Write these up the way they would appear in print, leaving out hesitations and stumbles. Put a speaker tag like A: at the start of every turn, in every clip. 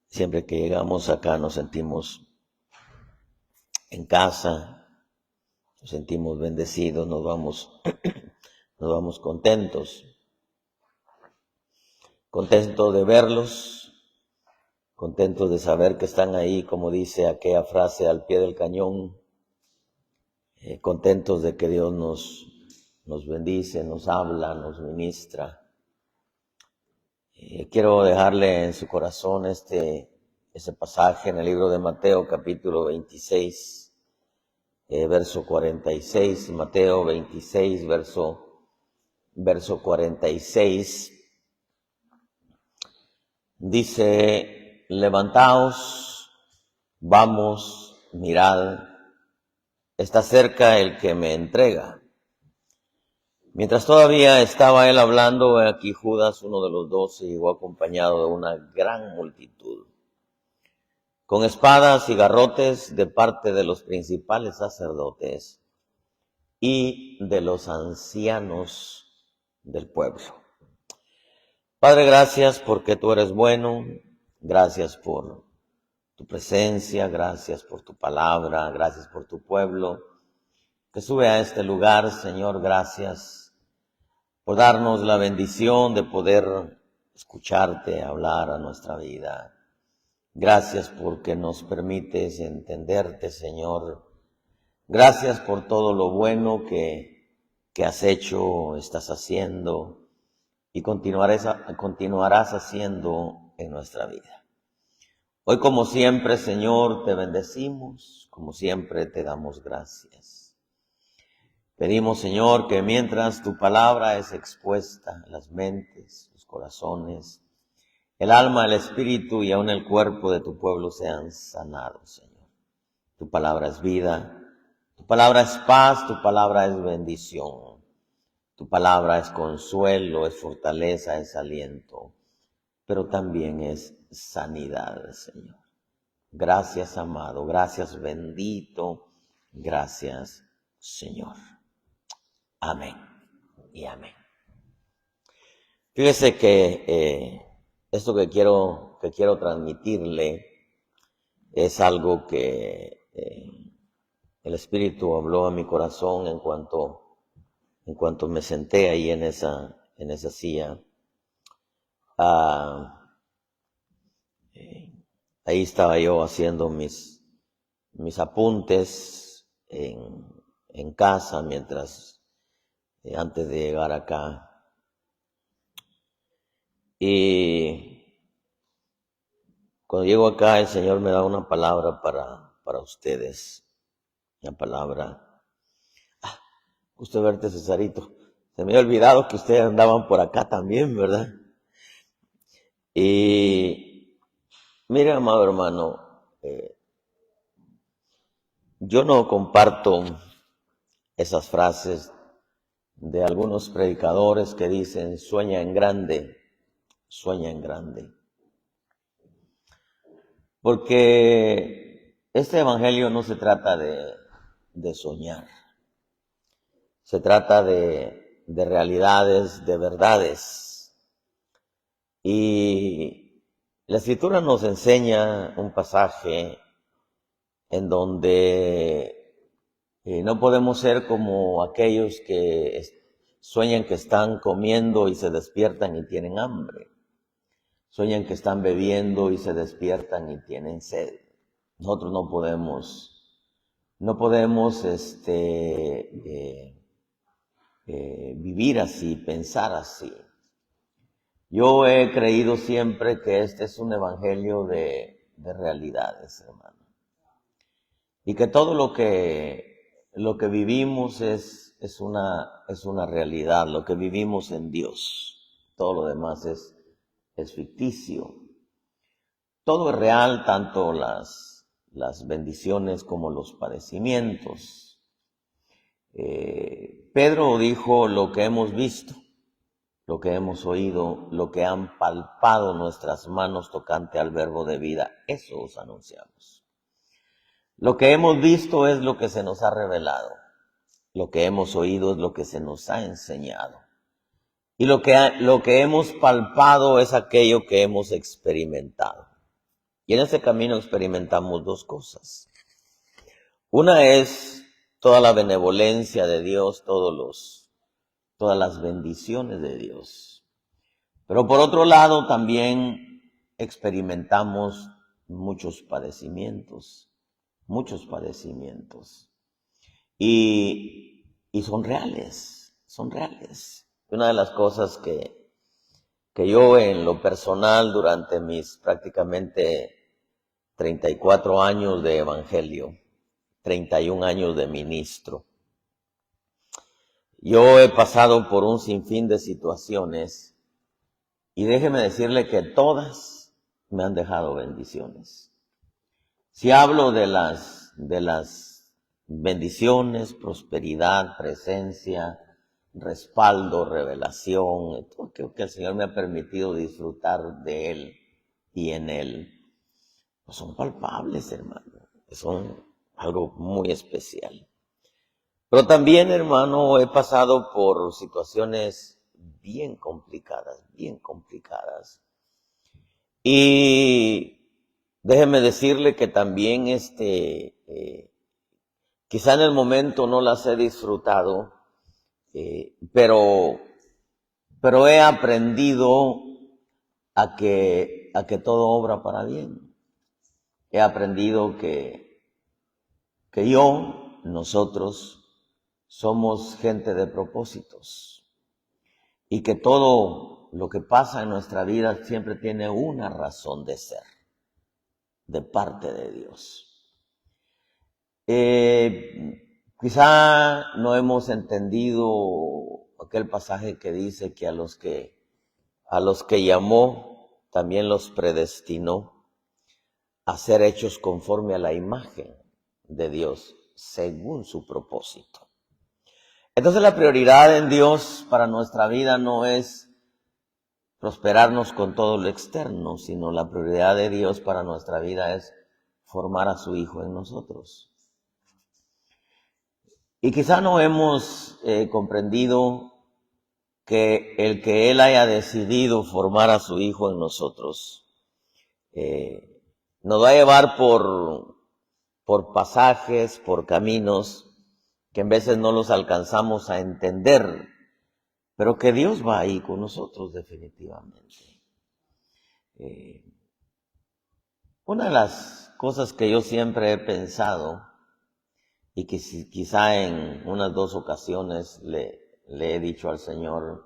A: Siempre que llegamos acá nos sentimos en casa, nos sentimos bendecidos, nos vamos contentos de verlos, contentos de saber que están ahí, como dice aquella frase, al pie del cañón, contentos de que Dios nos bendice, nos habla, nos ministra. Quiero dejarle en su corazón ese pasaje en el libro de Mateo, capítulo 26, verso 46, Mateo 26, verso 46, dice: levantaos, vamos, mirad, está cerca el que me entrega. Mientras todavía estaba él hablando, aquí Judas, uno de los 12, llegó acompañado de una gran multitud, con espadas y garrotes de parte de los principales sacerdotes y de los ancianos del pueblo. Padre, gracias porque tú eres bueno, gracias por tu presencia, gracias por tu palabra, gracias por tu pueblo que sube a este lugar. Señor, gracias por darnos la bendición de poder escucharte hablar a nuestra vida. Gracias porque nos permites entenderte, Señor. Gracias por todo lo bueno que has hecho, estás haciendo y continuarás haciendo en nuestra vida. Hoy, como siempre, Señor, te bendecimos, como siempre te damos gracias. Pedimos, Señor, que mientras tu palabra es expuesta, las mentes, los corazones, el alma, el espíritu y aún el cuerpo de tu pueblo sean sanados, Señor. Tu palabra es vida, tu palabra es paz, tu palabra es bendición, tu palabra es consuelo, es fortaleza, es aliento, pero también es sanidad, Señor. Gracias, amado, gracias, bendito, gracias, Señor. Amén y amén. Fíjese que esto que quiero transmitirle es algo que el Espíritu habló a mi corazón en cuanto me senté ahí en esa silla. Ahí estaba yo haciendo mis apuntes en casa antes de llegar acá. Y cuando llego acá, el Señor me da una palabra para ustedes. Una palabra. Gusto verte, Cesarito. Se me había olvidado que ustedes andaban por acá también, ¿verdad? Y mire, amado hermano, yo no comparto esas frases de algunos predicadores que dicen: sueña en grande, sueña en grande. Porque este evangelio no se trata de soñar. Se trata de realidades, de verdades. Y la Escritura nos enseña un pasaje en donde no podemos ser como aquellos que sueñan que están comiendo y se despiertan y tienen hambre. Sueñan que están bebiendo y se despiertan y tienen sed. Nosotros no podemos vivir así, pensar así. Yo he creído siempre que este es un evangelio de realidades, hermano. Y que todo lo que vivimos es una realidad, lo que vivimos en Dios. Todo lo demás es ficticio. Todo es real, tanto las bendiciones como los padecimientos. Pedro dijo: lo que hemos visto, lo que hemos oído, lo que han palpado nuestras manos tocante al verbo de vida, eso os anunciamos. Lo que hemos visto es lo que se nos ha revelado. Lo que hemos oído es lo que se nos ha enseñado. Y lo que hemos palpado es aquello que hemos experimentado. Y en ese camino experimentamos dos cosas. Una es toda la benevolencia de Dios, todas las bendiciones de Dios. Pero por otro lado también experimentamos muchos padecimientos. Y son reales. Una de las cosas que yo en lo personal durante mis prácticamente 34 años de evangelio, 31 años de ministro, yo he pasado por un sinfín de situaciones y déjeme decirle que todas me han dejado bendiciones. Si hablo de las bendiciones, prosperidad, presencia, respaldo, revelación, creo que el Señor me ha permitido disfrutar de Él y en Él, pues son palpables, hermano, son algo muy especial. Pero también, hermano, he pasado por situaciones bien complicadas. Y déjeme decirle que también quizá en el momento no las he disfrutado, pero he aprendido a que todo obra para bien. He aprendido que nosotros somos gente de propósitos y que todo lo que pasa en nuestra vida siempre tiene una razón de ser, de parte de Dios. Quizá no hemos entendido aquel pasaje que dice que a los que llamó también los predestinó a ser hechos conforme a la imagen de Dios, según su propósito. Entonces la prioridad en Dios para nuestra vida no es prosperarnos con todo lo externo, sino la prioridad de Dios para nuestra vida es formar a su Hijo en nosotros. Y quizá no hemos comprendido que el que Él haya decidido formar a su Hijo en nosotros nos va a llevar por pasajes, por caminos que en veces no los alcanzamos a entender, pero que Dios va ahí con nosotros definitivamente. Una de las cosas que yo siempre he pensado, y que quizá en unas 2 ocasiones le he dicho al Señor,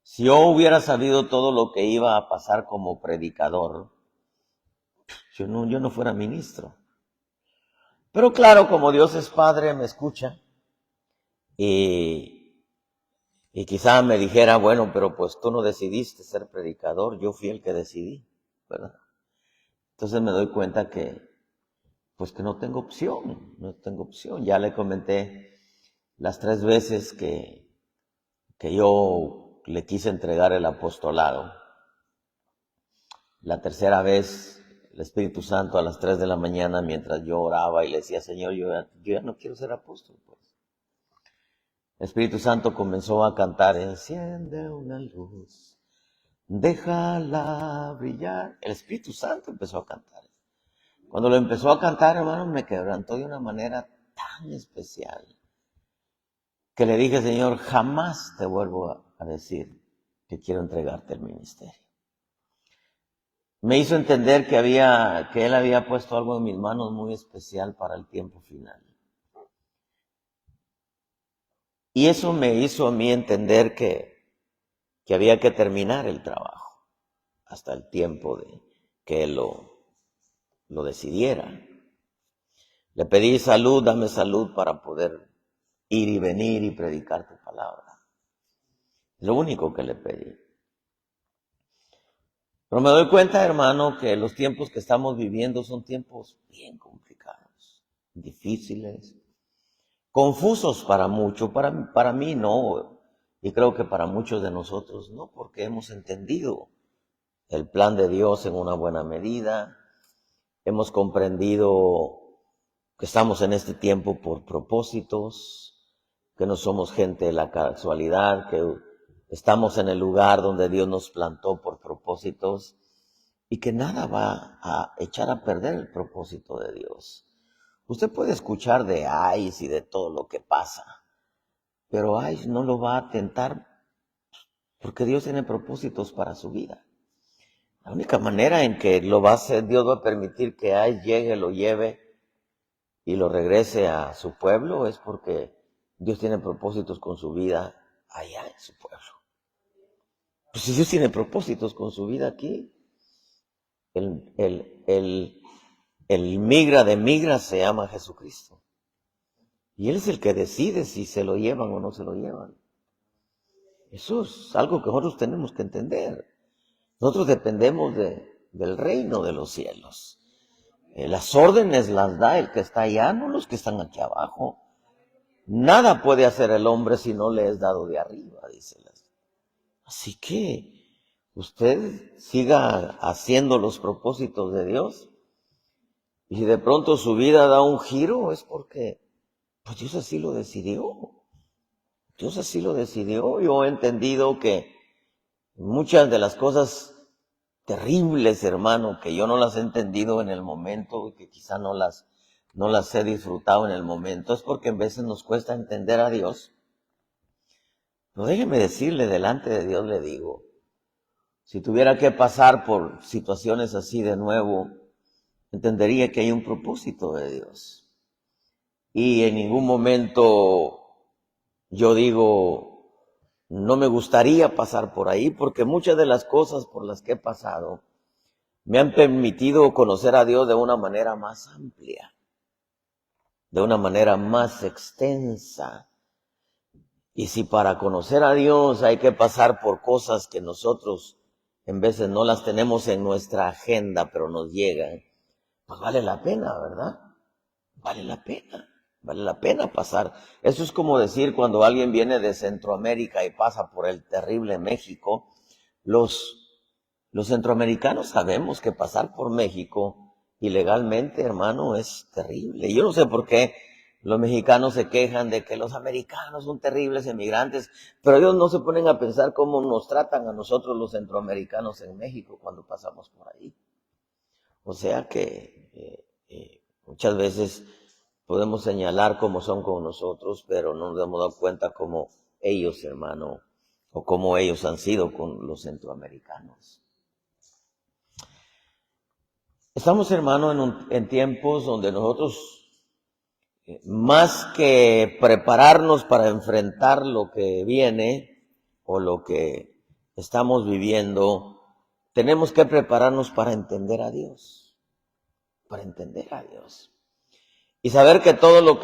A: si yo hubiera sabido todo lo que iba a pasar como predicador, yo no fuera ministro. Pero claro, como Dios es Padre, me escucha y quizá me dijera, bueno, pero pues tú no decidiste ser predicador, yo fui el que decidí, ¿verdad? Entonces me doy cuenta que no tengo opción. Ya le comenté las 3 veces que yo le quise entregar el apostolado. La tercera vez, el Espíritu Santo a las 3 de la mañana, mientras yo oraba y le decía, Señor, yo ya no quiero ser apóstol, pues. El Espíritu Santo comenzó a cantar, enciende una luz, déjala brillar. El Espíritu Santo empezó a cantar. Cuando lo empezó a cantar, hermano, me quebrantó de una manera tan especial que le dije, Señor, jamás te vuelvo a decir que quiero entregarte el ministerio. Me hizo entender que Él había puesto algo en mis manos muy especial para el tiempo final. Y eso me hizo a mí entender que había que terminar el trabajo hasta el tiempo de que Él lo decidiera. Le pedí salud, dame salud para poder ir y venir y predicar tu palabra. Lo único que le pedí. Pero me doy cuenta, hermano, que los tiempos que estamos viviendo son tiempos bien complicados, difíciles, confusos para muchos, para mí no, y creo que para muchos de nosotros no, porque hemos entendido el plan de Dios en una buena medida, hemos comprendido que estamos en este tiempo por propósitos, que no somos gente de la casualidad, que estamos en el lugar donde Dios nos plantó por propósitos y que nada va a echar a perder el propósito de Dios. Usted puede escuchar de ICE y de todo lo que pasa, pero ICE no lo va a tentar porque Dios tiene propósitos para su vida. La única manera en que lo va a hacer, Dios va a permitir que ICE llegue, lo lleve y lo regrese a su pueblo, es porque Dios tiene propósitos con su vida allá en su pueblo. Pues si Dios tiene propósitos con su vida aquí, el migra de migra se llama Jesucristo. Y Él es el que decide si se lo llevan o no se lo llevan. Eso es algo que nosotros tenemos que entender. Nosotros dependemos del reino de los cielos. Las órdenes las da el que está allá, no los que están aquí abajo. Nada puede hacer el hombre si no le es dado de arriba, dice. Así que usted siga haciendo los propósitos de Dios. Y si de pronto su vida da un giro, es porque pues Dios así lo decidió. Dios así lo decidió. Yo he entendido que muchas de las cosas terribles, hermano, que yo no las he entendido en el momento y que quizá no las he disfrutado en el momento, es porque a veces nos cuesta entender a Dios. Pero déjeme decirle, delante de Dios le digo, si tuviera que pasar por situaciones así de nuevo, entendería que hay un propósito de Dios. Y en ningún momento yo digo, no me gustaría pasar por ahí, porque muchas de las cosas por las que he pasado me han permitido conocer a Dios de una manera más amplia, de una manera más extensa. Y si para conocer a Dios hay que pasar por cosas que nosotros en veces no las tenemos en nuestra agenda, pero nos llegan, pues vale la pena, ¿verdad? Vale la pena pasar. Eso es como decir cuando alguien viene de Centroamérica y pasa por el terrible México, los centroamericanos sabemos que pasar por México ilegalmente, hermano, es terrible. Yo no sé por qué los mexicanos se quejan de que los americanos son terribles emigrantes, pero ellos no se ponen a pensar cómo nos tratan a nosotros los centroamericanos en México cuando pasamos por ahí. O sea que muchas veces podemos señalar cómo son con nosotros, pero no nos hemos dado cuenta cómo ellos, hermano, o cómo ellos han sido con los centroamericanos. Estamos, hermano, en tiempos donde nosotros, más que prepararnos para enfrentar lo que viene o lo que estamos viviendo, tenemos que prepararnos para entender a Dios, y saber que todo lo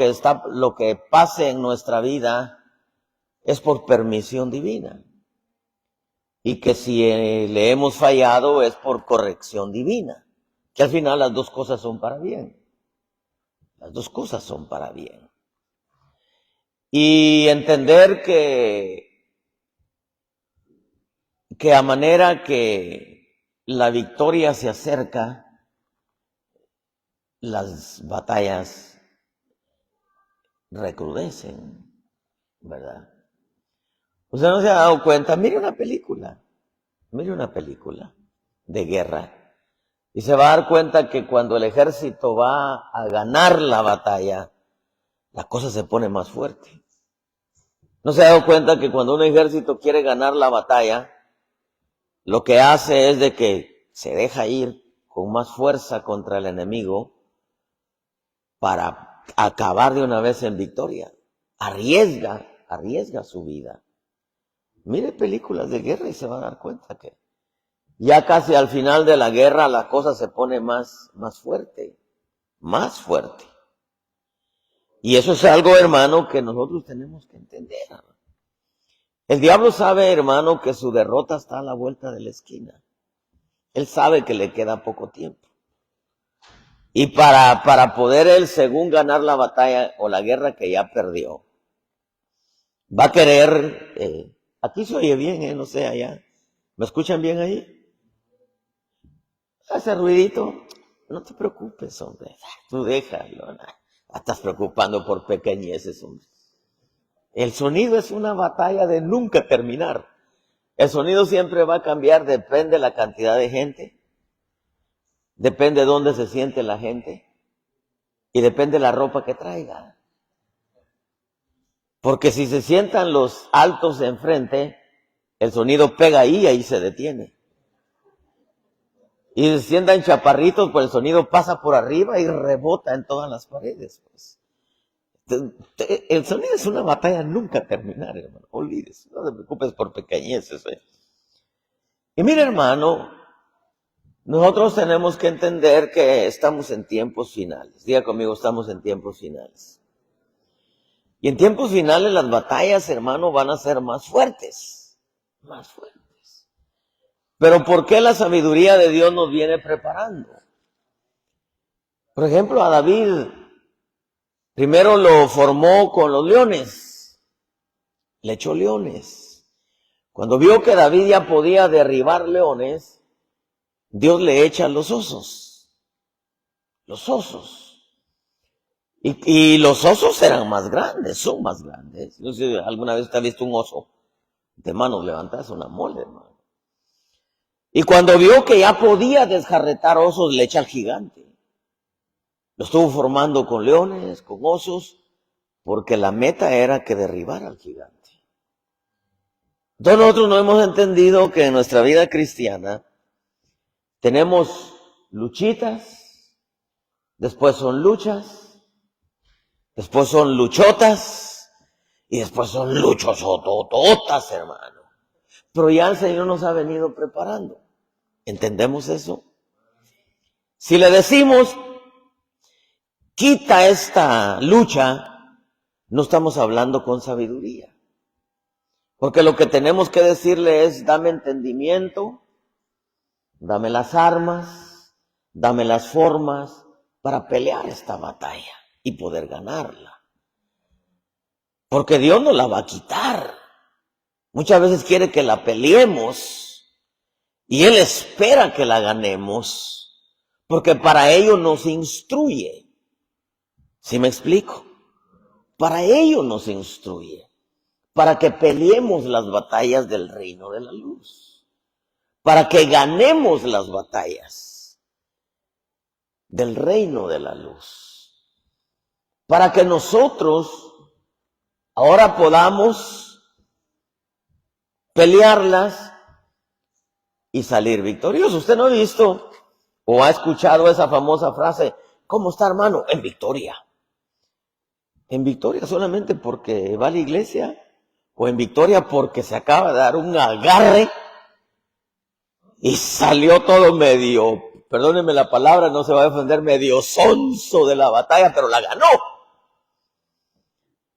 A: que pase en nuestra vida es por permisión divina, y que si le hemos fallado es por corrección divina, que al final las dos cosas son para bien. Las dos cosas son para bien. Y entender que a manera que la victoria se acerca, las batallas recrudecen, ¿verdad? Usted no se ha dado cuenta, mire una película de guerra, y se va a dar cuenta que cuando el ejército va a ganar la batalla, la cosa se pone más fuerte. ¿No se ha dado cuenta que cuando un ejército quiere ganar la batalla, lo que hace es de que se deja ir con más fuerza contra el enemigo para acabar de una vez en victoria? Arriesga su vida. Mire películas de guerra y se va a dar cuenta que ya casi al final de la guerra la cosa se pone más fuerte. Y eso es algo, hermano, que nosotros tenemos que entender. El diablo sabe, hermano, que su derrota está a la vuelta de la esquina. Él sabe que le queda poco tiempo. Y para poder él, según ganar la batalla o la guerra que ya perdió, va a querer, aquí se oye bien, no sé, allá. ¿Me escuchan bien ahí? Ese ruidito, no te preocupes, hombre. Tú déjalo. ¿No? Estás preocupando por pequeñeces, hombre. El sonido es una batalla de nunca terminar. El sonido siempre va a cambiar, depende de la cantidad de gente, depende de dónde se siente la gente y depende de la ropa que traiga. Porque si se sientan los altos enfrente, el sonido pega ahí y ahí se detiene. Y si se sientan chaparritos, pues el sonido pasa por arriba y rebota en todas las paredes. Pues. El sonido es una batalla nunca terminar, hermano. Olvídese, no te preocupes por pequeñeces. Y mira, hermano, nosotros tenemos que entender que estamos en tiempos finales. Diga conmigo, estamos en tiempos finales. Y en tiempos finales las batallas, hermano, van a ser más fuertes. Más fuertes. Pero ¿por qué la sabiduría de Dios nos viene preparando? Por ejemplo, a David, primero lo formó con los leones. Le echó leones. Cuando vio que David ya podía derribar leones, Dios le echa los osos. Los osos. Y los osos eran más grandes, son más grandes. No sé si alguna vez usted ha visto un oso de manos levantadas, una mole, hermano. Y cuando vio que ya podía desjarretar osos, le echa al gigante. Lo estuvo formando con leones, con osos, porque la meta era que derribara al gigante. Entonces nosotros no hemos entendido que en nuestra vida cristiana tenemos luchitas, después son luchas, después son luchotas y después son luchosotototas, hermano. Pero ya el Señor nos ha venido preparando. ¿Entendemos eso? Si le decimos, quita esta lucha, no estamos hablando con sabiduría. Porque lo que tenemos que decirle es, dame entendimiento, dame las armas, dame las formas para pelear esta batalla y poder ganarla. Porque Dios nos la va a quitar. Muchas veces quiere que la peleemos y Él espera que la ganemos, porque para ello nos instruye. ¿Sí me explico? Para ello nos instruye. Para que peleemos las batallas del reino de la luz. Para que ganemos las batallas del reino de la luz. Para que nosotros ahora podamos pelearlas y salir victoriosos. ¿Usted no ha visto o ha escuchado esa famosa frase? ¿Cómo está, hermano? En victoria. En victoria solamente porque va a la iglesia, o en victoria porque se acaba de dar un agarre y salió todo medio, perdónenme la palabra, no se va a defender, medio sonso de la batalla, pero la ganó.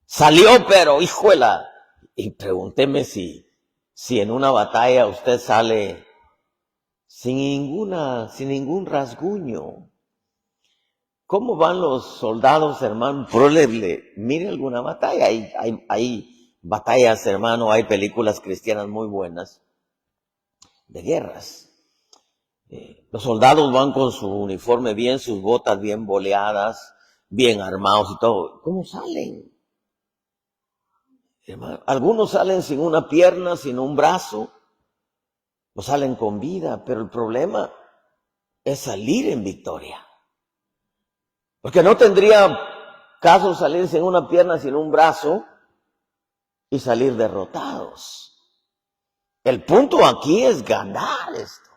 A: Salió, pero hijuela. Y pregúnteme si en una batalla usted sale sin ningún rasguño. ¿Cómo van los soldados, hermano? Mire alguna batalla. Hay batallas, hermano, hay películas cristianas muy buenas de guerras. Los soldados van con su uniforme bien, sus botas bien boleadas, bien armados y todo. ¿Cómo salen? Hermano, algunos salen sin una pierna, sin un brazo, o salen con vida, pero el problema es salir en victoria. Porque no tendría caso salir sin una pierna, sin un brazo y salir derrotados. El punto aquí es ganar esto.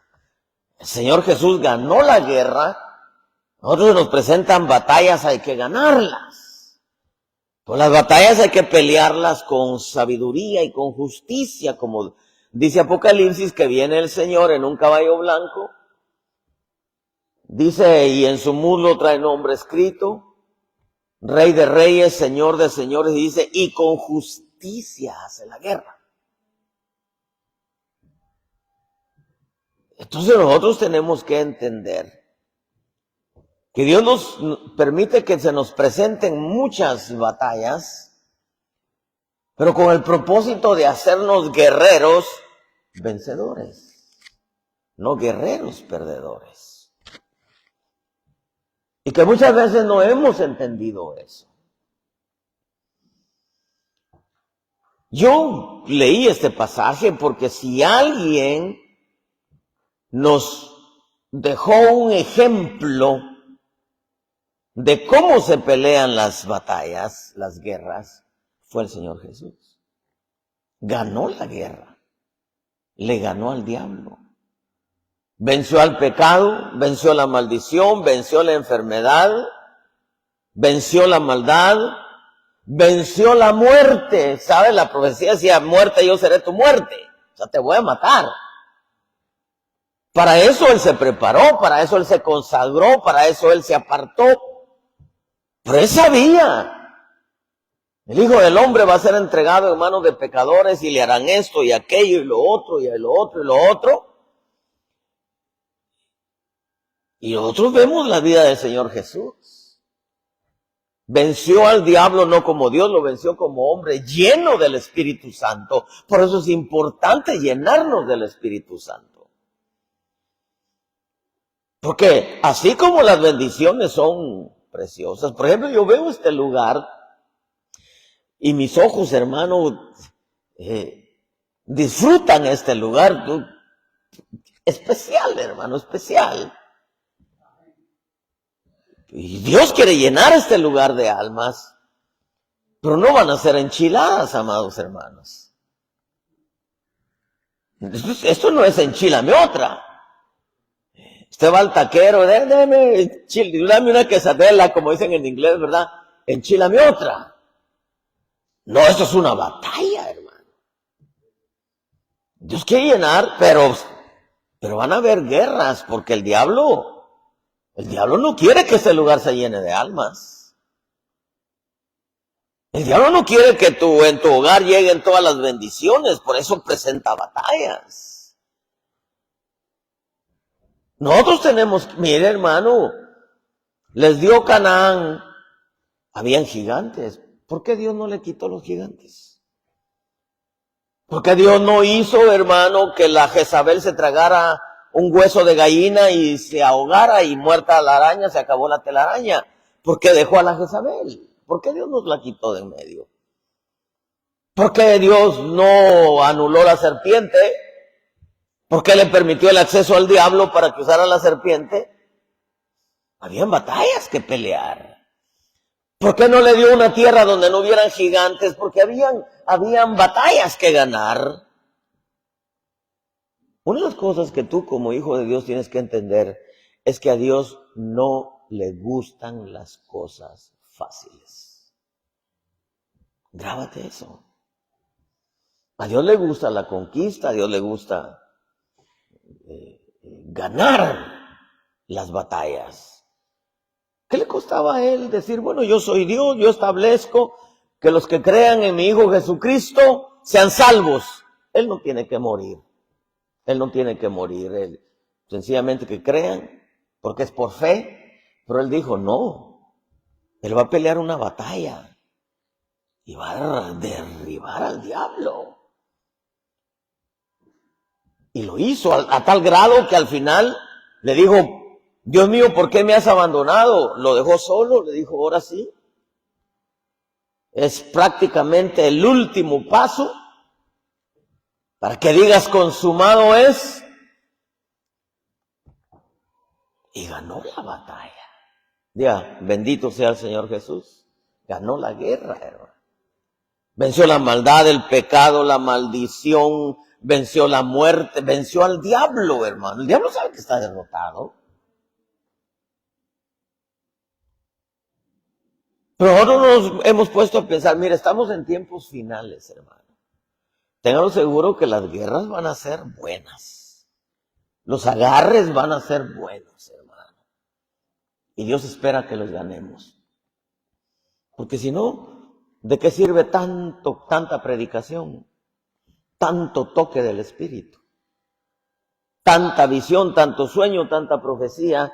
A: El Señor Jesús ganó la guerra. Nosotros nos presentan batallas, hay que ganarlas. Pues las batallas hay que pelearlas con sabiduría y con justicia, como dice Apocalipsis, que viene el Señor en un caballo blanco. Dice, y en su muslo trae nombre escrito, Rey de reyes, Señor de señores, y dice, y con justicia hace la guerra. Entonces nosotros tenemos que entender que Dios nos permite que se nos presenten muchas batallas, pero con el propósito de hacernos guerreros vencedores, no guerreros perdedores. Y que muchas veces no hemos entendido eso. Yo leí este pasaje porque si alguien nos dejó un ejemplo de cómo se pelean las batallas, las guerras, fue el Señor Jesús. Ganó la guerra, le ganó al diablo. Venció al pecado, venció la maldición, venció la enfermedad, venció la maldad, venció la muerte. ¿Sabes? La profecía decía, muerte, yo seré tu muerte. O sea, te voy a matar. Para eso Él se preparó, para eso Él se consagró, para eso Él se apartó. Pero Él sabía. El Hijo del Hombre va a ser entregado en manos de pecadores y le harán esto y aquello y lo otro y lo otro y lo otro. Y nosotros vemos la vida del Señor Jesús. Venció al diablo no como Dios, lo venció como hombre lleno del Espíritu Santo. Por eso es importante llenarnos del Espíritu Santo. Porque así como las bendiciones son preciosas, por ejemplo, yo veo este lugar y mis ojos, hermano, disfrutan este lugar especial, hermano, especial. Y Dios quiere llenar este lugar de almas, pero no van a ser enchiladas, amados hermanos. Esto no es enchilame otra. Usted va al taquero, dame una quesadela, como dicen en inglés, ¿verdad? Enchilame otra. No, esto es una batalla, hermano. Dios quiere llenar, pero van a haber guerras, porque el diablo no quiere que este lugar se llene de almas. El diablo no quiere que en tu hogar lleguen todas las bendiciones, por eso presenta batallas. Nosotros tenemos, mire hermano, les dio Canaán, habían gigantes. ¿Por qué Dios no le quitó los gigantes? ¿Por qué Dios no hizo, hermano, que la Jezabel se tragara un hueso de gallina y se ahogara y muerta la araña, se acabó la telaraña? ¿Por qué dejó a la Jezabel? ¿Por qué Dios nos la quitó de en medio? ¿Por qué Dios no anuló la serpiente? ¿Por qué le permitió el acceso al diablo para que usara la serpiente? Habían batallas que pelear. ¿Por qué no le dio una tierra donde no hubieran gigantes? Porque habían batallas que ganar. Una de las cosas que tú como hijo de Dios tienes que entender es que a Dios no le gustan las cosas fáciles. Grábate eso. A Dios le gusta la conquista, a Dios le gusta ganar las batallas. ¿Qué le costaba a él decir, bueno, yo soy Dios, yo establezco que los que crean en mi Hijo Jesucristo sean salvos? Él no tiene que morir. Él no tiene que morir. Él, sencillamente que crean, porque es por fe. Pero él dijo, no. Él va a pelear una batalla. Y va a derribar al diablo. Y lo hizo a tal grado que al final le dijo, Dios mío, ¿por qué me has abandonado? Lo dejó solo, le dijo, ahora sí. Es prácticamente el último paso para que digas consumado es. Y ganó la batalla. Diga, bendito sea el Señor Jesús. Ganó la guerra, hermano. Venció la maldad, el pecado, la maldición, venció la muerte, venció al diablo, hermano. El diablo sabe que está derrotado. Pero nosotros nos hemos puesto a pensar, mire, estamos en tiempos finales, hermano. Ténganlo seguro que las guerras van a ser buenas. Los agarres van a ser buenos, hermano. Y Dios espera que los ganemos. Porque si no, ¿de qué sirve tanta predicación? Tanto toque del Espíritu. Tanta visión, tanto sueño, tanta profecía.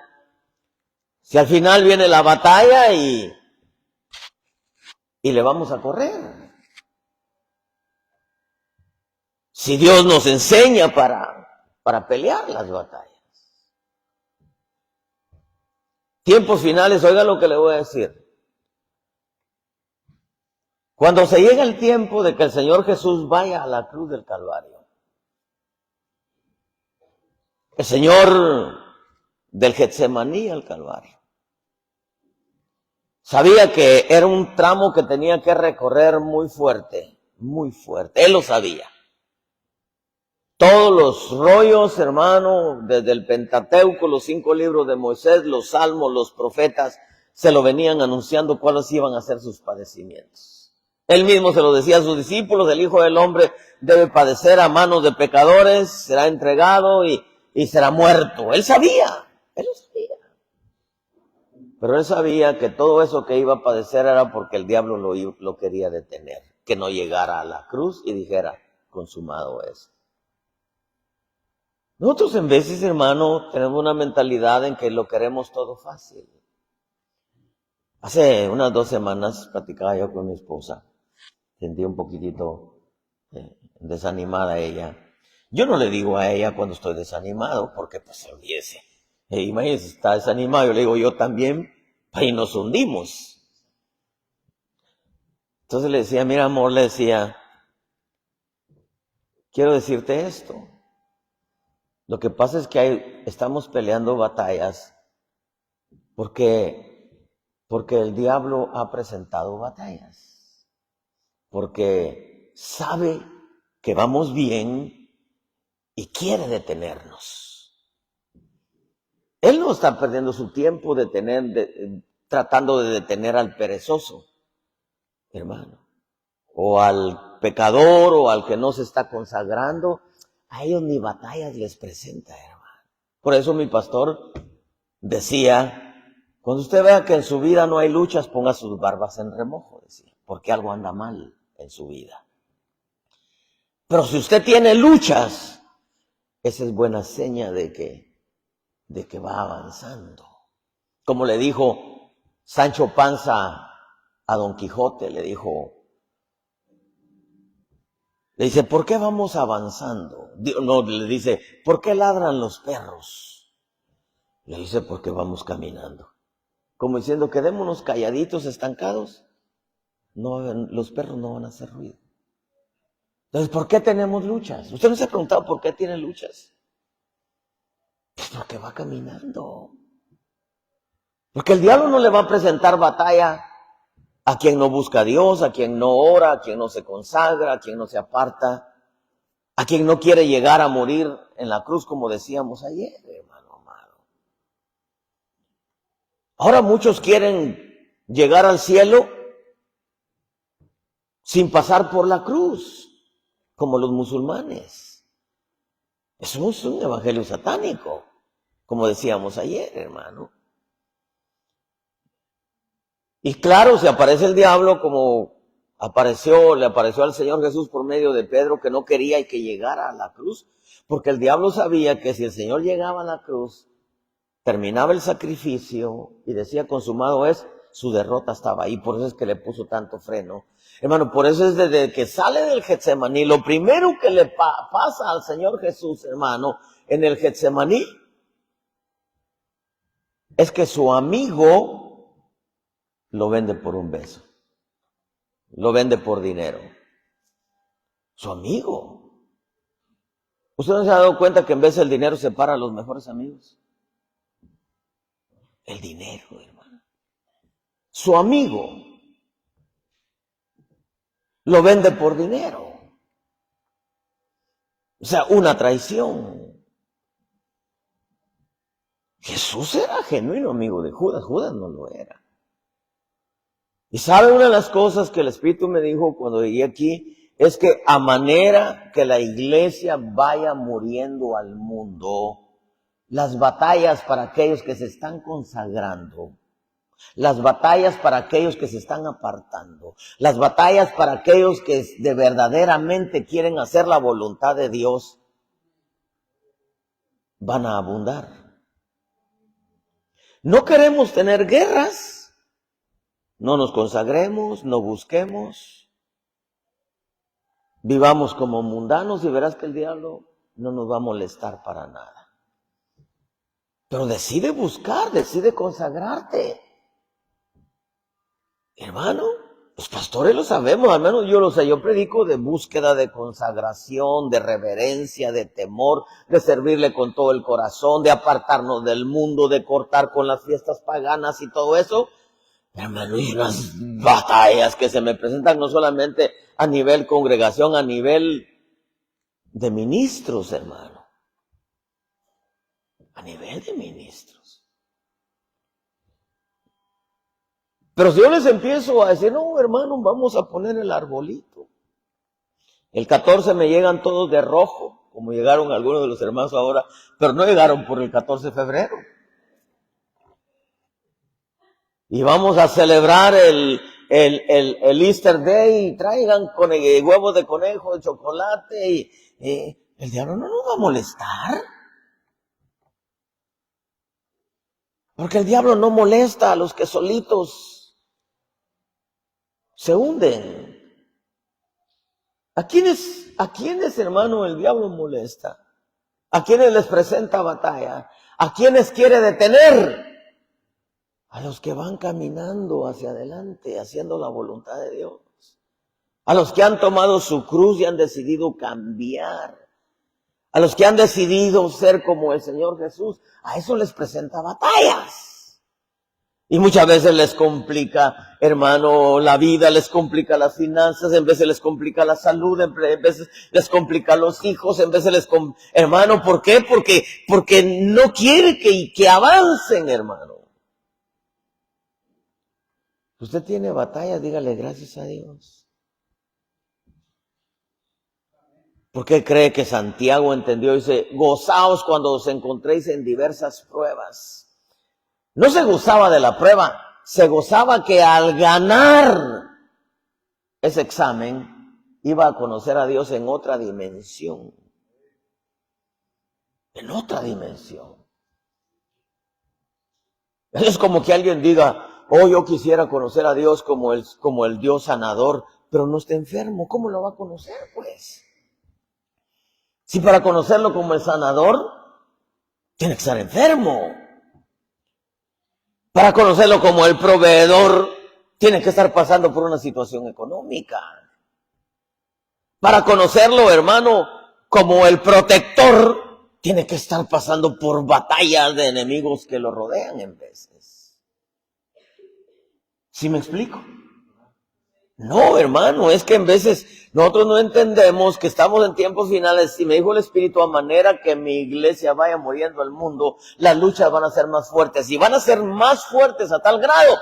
A: Si al final viene la batalla y le vamos a correr. Si Dios nos enseña para pelear las batallas. Tiempos finales, oiga lo que le voy a decir. Cuando se llega el tiempo de que el Señor Jesús vaya a la cruz del Calvario, el Señor del Getsemaní al Calvario. Sabía que era un tramo que tenía que recorrer muy fuerte, muy fuerte. Él lo sabía. Todos los rollos, hermano, desde el Pentateuco, los 5 libros de Moisés, los salmos, los profetas, se lo venían anunciando cuáles iban a ser sus padecimientos. Él mismo se lo decía a sus discípulos: el Hijo del Hombre debe padecer a manos de pecadores, será entregado y será muerto. Él sabía, él lo sabía. Pero él sabía que todo eso que iba a padecer era porque el diablo lo quería detener, que no llegara a la cruz y dijera: consumado es. Nosotros en veces, hermano, tenemos una mentalidad en que lo queremos todo fácil. Hace unas 2 semanas platicaba yo con mi esposa. Sentí un poquitito desanimada ella. Yo no le digo a ella cuando estoy desanimado, porque pues se olvidese. Imagínese, está desanimado, yo le digo: yo también, ahí nos hundimos. Entonces le decía: mira, amor, le decía, quiero decirte esto. Lo que pasa es que estamos peleando batallas porque el diablo ha presentado batallas. Porque sabe que vamos bien y quiere detenernos. Él no está perdiendo su tiempo tratando de detener al perezoso, hermano, o al pecador, o al que no se está consagrando. A ellos ni batallas les presenta, hermano. Por eso mi pastor decía: cuando usted vea que en su vida no hay luchas, ponga sus barbas en remojo, decía, porque algo anda mal en su vida. Pero si usted tiene luchas, esa es buena seña de que va avanzando. Como le dijo Sancho Panza a Don Quijote, le dice: ¿por qué vamos avanzando? No, le dice: ¿por qué ladran los perros? Le dice: porque vamos caminando. Como diciendo: quedémonos calladitos, estancados. No, los perros no van a hacer ruido. Entonces, ¿por qué tenemos luchas? ¿Usted no se ha preguntado por qué tiene luchas? Pues porque va caminando. Porque el diablo no le va a presentar batalla a quien no busca a Dios, a quien no ora, a quien no se consagra, a quien no se aparta, a quien no quiere llegar a morir en la cruz, como decíamos ayer, hermano amado. Ahora muchos quieren llegar al cielo sin pasar por la cruz, como los musulmanes. Eso es un evangelio satánico, como decíamos ayer, hermano. Y claro, se aparece el diablo como le apareció al Señor Jesús por medio de Pedro, que no quería y que llegara a la cruz, porque el diablo sabía que si el Señor llegaba a la cruz, terminaba el sacrificio y decía: consumado es, su derrota estaba ahí. Por eso es que le puso tanto freno. Hermano, por eso es desde que sale del Getsemaní, lo primero que le pasa al Señor Jesús, hermano, en el Getsemaní, es que su amigo lo vende por un beso. Lo vende por dinero. Su amigo. ¿Usted no se ha dado cuenta que en vez del dinero separa a los mejores amigos? El dinero, hermano. Su amigo lo vende por dinero. O sea, una traición. Jesús era genuino amigo de Judas. Judas no lo era. Y sabe, una de las cosas que el Espíritu me dijo cuando llegué aquí es que a manera que la iglesia vaya muriendo al mundo, las batallas para aquellos que se están consagrando, las batallas para aquellos que se están apartando, las batallas para aquellos que de verdaderamente quieren hacer la voluntad de Dios, van a abundar. No queremos tener guerras. No nos consagremos, no busquemos, vivamos como mundanos y verás que el diablo no nos va a molestar para nada. Pero decide buscar, decide consagrarte. Hermano, Los pastores lo sabemos, al menos yo lo sé. Yo predico de búsqueda, de consagración, de reverencia, de temor, de servirle con todo el corazón, de apartarnos del mundo, de cortar con las fiestas paganas y todo eso. Hermano, y las batallas que se me presentan no solamente a nivel congregación, a nivel de ministros, hermano. A nivel de ministros. Pero si yo les empiezo a decir, no, hermano, vamos a poner el arbolito. El 14 me llegan todos de rojo, como llegaron algunos de los hermanos ahora, pero no llegaron por el 14 de febrero. Y vamos a celebrar el Easter Day, y traigan huevos de conejo, de chocolate, y el diablo no nos va a molestar. Porque el diablo no molesta a los que solitos se hunden. ¿A quiénes, hermano, el diablo molesta? ¿A quiénes les presenta batalla? ¿A quiénes quiere detener? A los que van caminando hacia adelante, haciendo la voluntad de Dios. A los que han tomado su cruz y han decidido cambiar. A los que han decidido ser como el Señor Jesús. A eso les presenta batallas. Y muchas veces les complica, hermano, la vida, les complica las finanzas, en veces les complica la salud, en veces les complica los hijos, en veces hermano, ¿por qué? Porque no quiere que avancen, hermano. Usted tiene batallas, dígale gracias a Dios. ¿Por qué cree que Santiago entendió? Dice, gozaos cuando os encontréis en diversas pruebas. No se gozaba de la prueba, se gozaba que al ganar ese examen iba a conocer a Dios en otra dimensión. En otra dimensión. Es como que alguien diga, oh, yo quisiera conocer a Dios como el Dios sanador, pero no está enfermo. ¿Cómo lo va a conocer, pues? Si para conocerlo como el sanador, tiene que estar enfermo. Para conocerlo como el proveedor, tiene que estar pasando por una situación económica. Para conocerlo, hermano, como el protector, tiene que estar pasando por batallas de enemigos que lo rodean en veces. ¿Sí me explico? No, hermano, es que en veces nosotros no entendemos que estamos en tiempos finales. Si me dijo el Espíritu, a manera que mi iglesia vaya muriendo al mundo, las luchas van a ser más fuertes. Y van a ser más fuertes a tal grado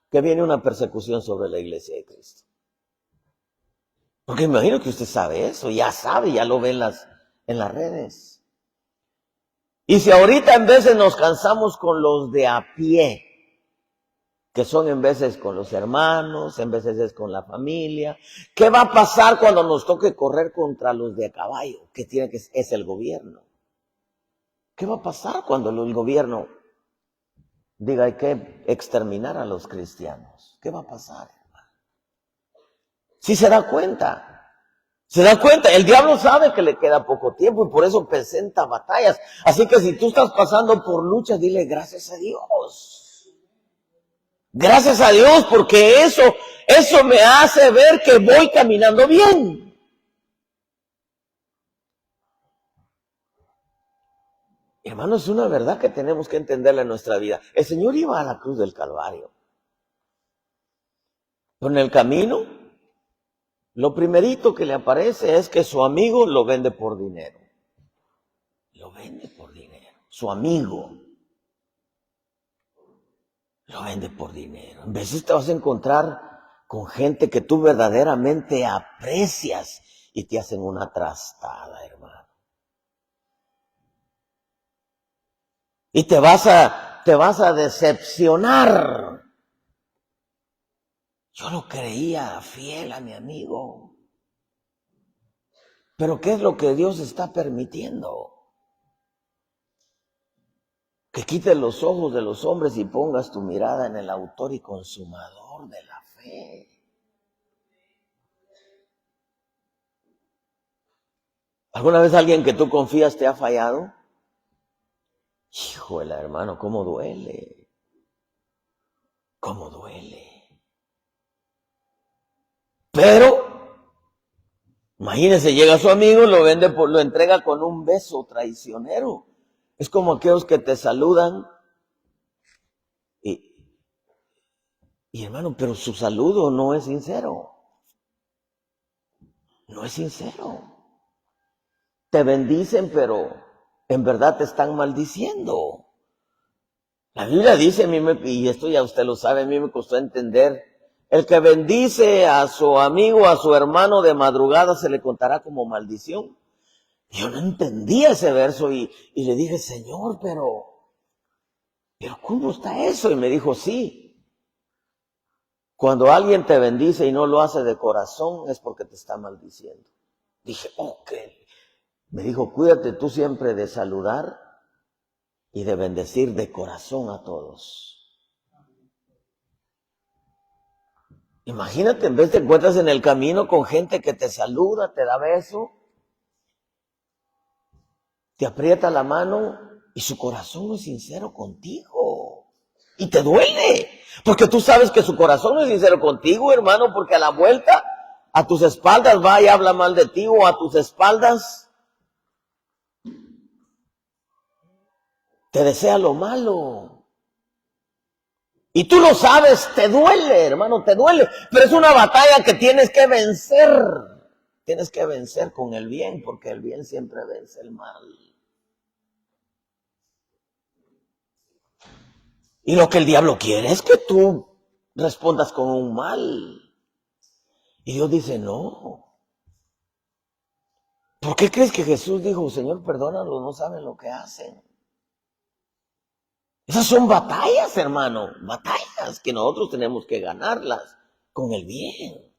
A: que viene una persecución sobre la iglesia de Cristo. Porque imagino que usted sabe eso, ya sabe, ya lo ve en las redes. Y si ahorita en veces nos cansamos con los de a pie, que son en veces con los hermanos, en veces es con la familia. ¿Qué va a pasar cuando nos toque correr contra los de a caballo, que es el gobierno? ¿Qué va a pasar cuando el gobierno diga hay que exterminar a los cristianos? ¿Qué va a pasar, hermano? Si se da cuenta. Se da cuenta, el diablo sabe que le queda poco tiempo y por eso presenta batallas. Así que si tú estás pasando por luchas, dile gracias a Dios. Gracias a Dios, porque eso me hace ver que voy caminando bien. Hermanos, es una verdad que tenemos que entenderla en nuestra vida. El Señor iba a la cruz del Calvario. Pero en el camino, lo primerito que le aparece es que su amigo lo vende por dinero. Lo vende por dinero. Su amigo lo vende por dinero. En veces te vas a encontrar con gente que tú verdaderamente aprecias y te hacen una trastada, hermano. Y te vas a decepcionar. Yo lo creía fiel a mi amigo. Pero ¿qué es lo que Dios está permitiendo? Que quites los ojos de los hombres y pongas tu mirada en el autor y consumador de la fe. ¿Alguna vez alguien que tú confías te ha fallado? Híjole, hermano, cómo duele. Cómo duele. Pero, imagínense, llega su amigo, lo entrega con un beso traicionero. Es como aquellos que te saludan y hermano, pero su saludo no es sincero. No es sincero. Te bendicen, pero en verdad te están maldiciendo. La Biblia dice, y esto ya usted lo sabe, a mí me costó entender, el que bendice a su amigo, a su hermano de madrugada, se le contará como maldición. Yo no entendía ese verso y le dije, Señor, pero ¿cómo está eso? Y me dijo, sí. Cuando alguien te bendice y no lo hace de corazón, es porque te está maldiciendo. Dije, ok. Me dijo, cuídate tú siempre de saludar y de bendecir de corazón a todos. Imagínate, en vez te encuentras en el camino con gente que te saluda, te da beso, te aprieta la mano y su corazón no es sincero contigo. Y te duele, porque tú sabes que su corazón no es sincero contigo, hermano, porque a la vuelta, a tus espaldas va y habla mal de ti, o a tus espaldas te desea lo malo. Y tú lo sabes, te duele, hermano, te duele. Pero es una batalla que tienes que vencer. Tienes que vencer con el bien, porque el bien siempre vence el mal. Y lo que el diablo quiere es que tú respondas con un mal. Y Dios dice, no. ¿Por qué crees que Jesús dijo, Señor, perdónalos, no saben lo que hacen? Esas son batallas, hermano, batallas que nosotros tenemos que ganarlas con el bien.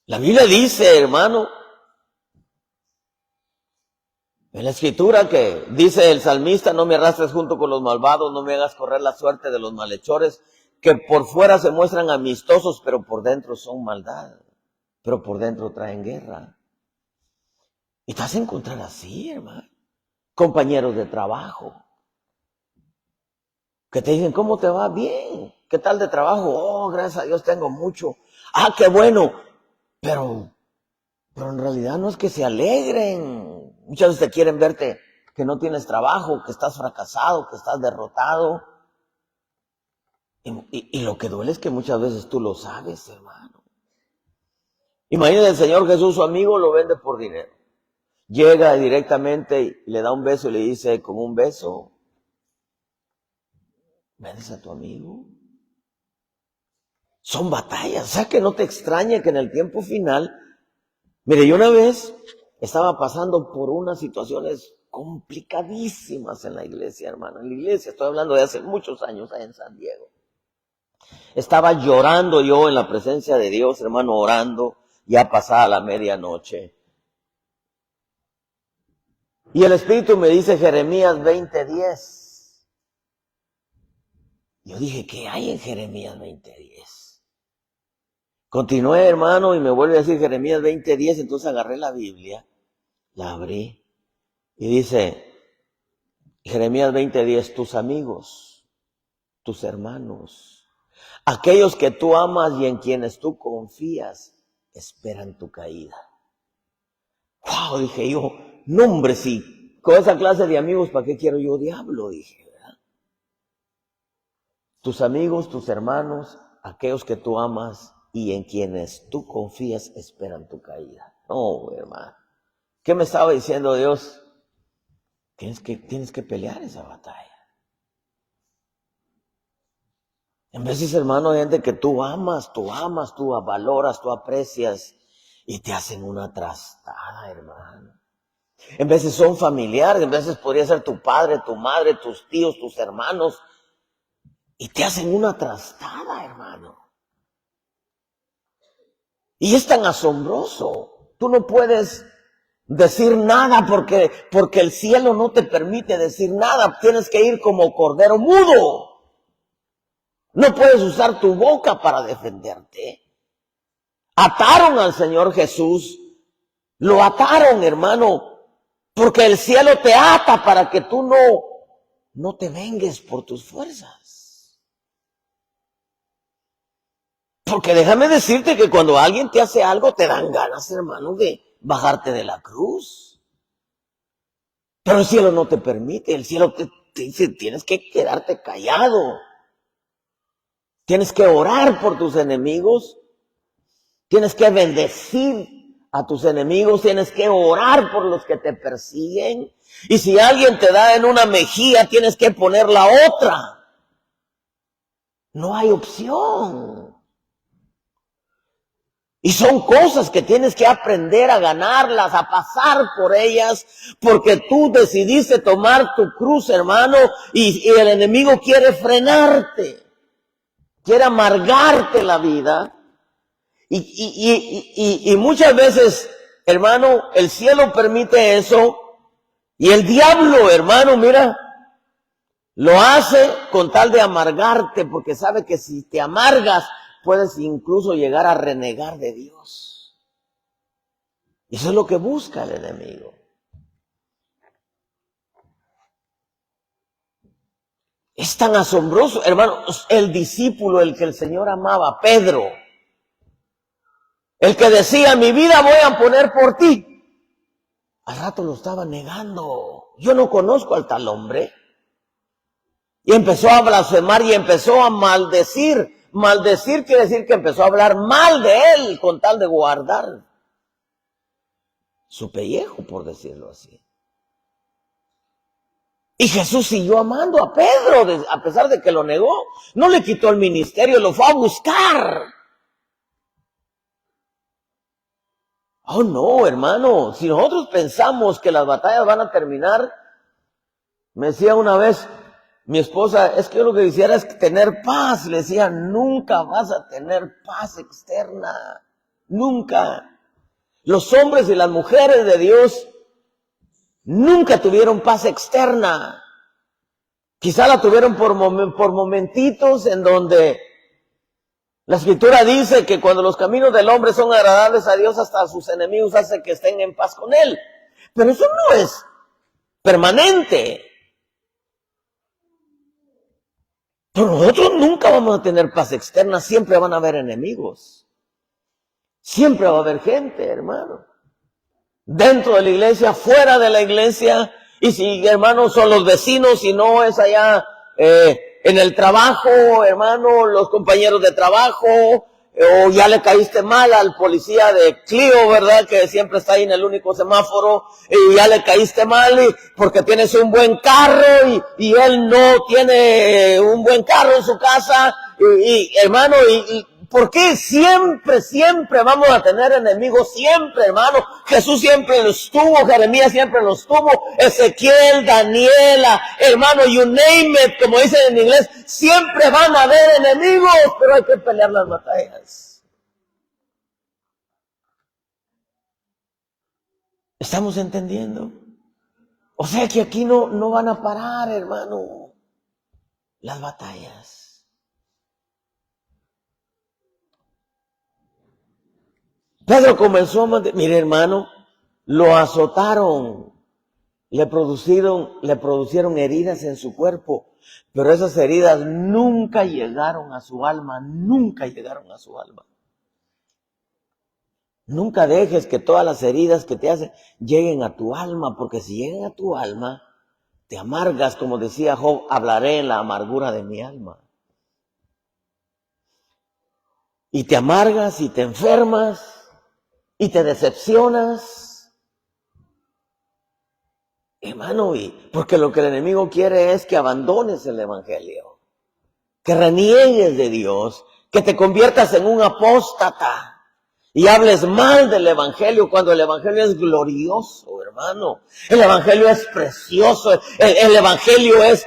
A: La Biblia dice, hermano, en la escritura que dice el salmista, no me arrastres junto con los malvados, no me hagas correr la suerte de los malhechores, que por fuera se muestran amistosos, pero por dentro son maldad, pero por dentro traen guerra. Y te vas a encontrar así, hermano. Compañeros de trabajo, que te dicen, ¿cómo te va? Bien. ¿Qué tal de trabajo? Oh, gracias a Dios tengo mucho. Ah, qué bueno. Pero en realidad no es que se alegren. Muchas veces te quieren verte que no tienes trabajo, que estás fracasado, que estás derrotado. Y lo que duele es que muchas veces tú lo sabes, hermano. Imagínate el Señor Jesús, su amigo, lo vende por dinero. Llega directamente y le da un beso y le dice, con un beso, ¿vendes a tu amigo? Son batallas. O sea, que no te extrañe que en el tiempo final, mire, yo una vez estaba pasando por unas situaciones complicadísimas en la iglesia, hermano. En la iglesia, estoy hablando de hace muchos años allá en San Diego. Estaba llorando yo en la presencia de Dios, hermano, orando, ya pasada la medianoche. Y el Espíritu me dice Jeremías 20:10. Yo dije, ¿qué hay en Jeremías 20:10? Continué, hermano, y me vuelve a decir Jeremías 20:10, entonces agarré la Biblia, la abrí, y dice, Jeremías 20:10, tus amigos, tus hermanos, aquellos que tú amas y en quienes tú confías, esperan tu caída. Wow, dije yo, no hombre, sí, con esa clase de amigos, ¿para qué quiero yo diablo? Dije, ¿verdad? Tus amigos, tus hermanos, aquellos que tú amas y en quienes tú confías, esperan tu caída. No, hermano. ¿Qué me estaba diciendo Dios? Tienes que pelear esa batalla. En veces, hermano, hay gente que tú amas, tú valoras, tú aprecias y te hacen una trastada, hermano. En veces son familiares, en veces podría ser tu padre, tu madre, tus tíos, tus hermanos y te hacen una trastada, hermano. Y es tan asombroso. Tú no puedes decir nada porque el cielo no te permite decir nada. Tienes que ir como cordero mudo. No puedes usar tu boca para defenderte. Ataron al Señor Jesús. Lo ataron, hermano, porque el cielo te ata para que tú no te vengues por tus fuerzas. Porque déjame decirte que cuando alguien te hace algo, te dan ganas, hermano, de bajarte de la cruz. Pero el cielo no te permite, el cielo te dice, tienes que quedarte callado. Tienes que orar por tus enemigos. Tienes que bendecir a tus enemigos. Tienes que orar por los que te persiguen. Y si alguien te da en una mejilla, tienes que poner la otra. No hay opción. Y son cosas que tienes que aprender a ganarlas, a pasar por ellas, porque tú decidiste tomar tu cruz, hermano, y el enemigo quiere frenarte, quiere amargarte la vida. Y muchas veces, hermano, el cielo permite eso, y el diablo, hermano, mira, lo hace con tal de amargarte, porque sabe que si te amargas, puedes incluso llegar a renegar de Dios. Y eso es lo que busca el enemigo. Es tan asombroso, hermano, el discípulo, el que el Señor amaba, Pedro, el que decía, mi vida voy a poner por ti. Al rato lo estaba negando. Yo no conozco al tal hombre. Y empezó a blasfemar y empezó a maldecir. Maldecir quiere decir que empezó a hablar mal de él con tal de guardar su pellejo, por decirlo así. Y Jesús siguió amando a Pedro, a pesar de que lo negó. No le quitó el ministerio, lo fue a buscar. Oh no, hermano, si nosotros pensamos que las batallas van a terminar, me decía una vez mi esposa, es que yo lo que quisiera es tener paz. Le decía, nunca vas a tener paz externa. Nunca. Los hombres y las mujeres de Dios nunca tuvieron paz externa. Quizá la tuvieron por momentitos en donde la Escritura dice que cuando los caminos del hombre son agradables a Dios, hasta a sus enemigos hace que estén en paz con Él. Pero eso no es permanente. Pero nosotros nunca vamos a tener paz externa, siempre van a haber enemigos. Siempre va a haber gente, hermano. Dentro de la iglesia, fuera de la iglesia. Y si, hermano, son los vecinos, si no es allá en el trabajo, hermano, los compañeros de trabajo, o ya le caíste mal al policía de Clio, ¿verdad? Que siempre está ahí en el único semáforo, y ya le caíste mal porque tienes un buen carro y él no tiene un buen carro en su casa, hermano, ¿por qué siempre vamos a tener enemigos? Siempre, hermano. Jesús siempre los tuvo, Jeremías siempre los tuvo, Ezequiel, Daniela, hermano, you name it, como dicen en inglés, siempre van a haber enemigos, pero hay que pelear las batallas. ¿Estamos entendiendo? O sea que aquí no van a parar, hermano, las batallas. Pedro comenzó a mire, hermano, lo azotaron, le producieron heridas en su cuerpo, pero esas heridas nunca llegaron a su alma, nunca llegaron a su alma. Nunca dejes que todas las heridas que te hacen lleguen a tu alma, porque si llegan a tu alma, te amargas, como decía Job, hablaré en la amargura de mi alma. Y te amargas y te enfermas. Y te decepcionas, hermano, porque lo que el enemigo quiere es que abandones el evangelio, que reniegues de Dios, que te conviertas en un apóstata y hables mal del evangelio cuando el evangelio es glorioso, hermano. El evangelio es precioso, el evangelio es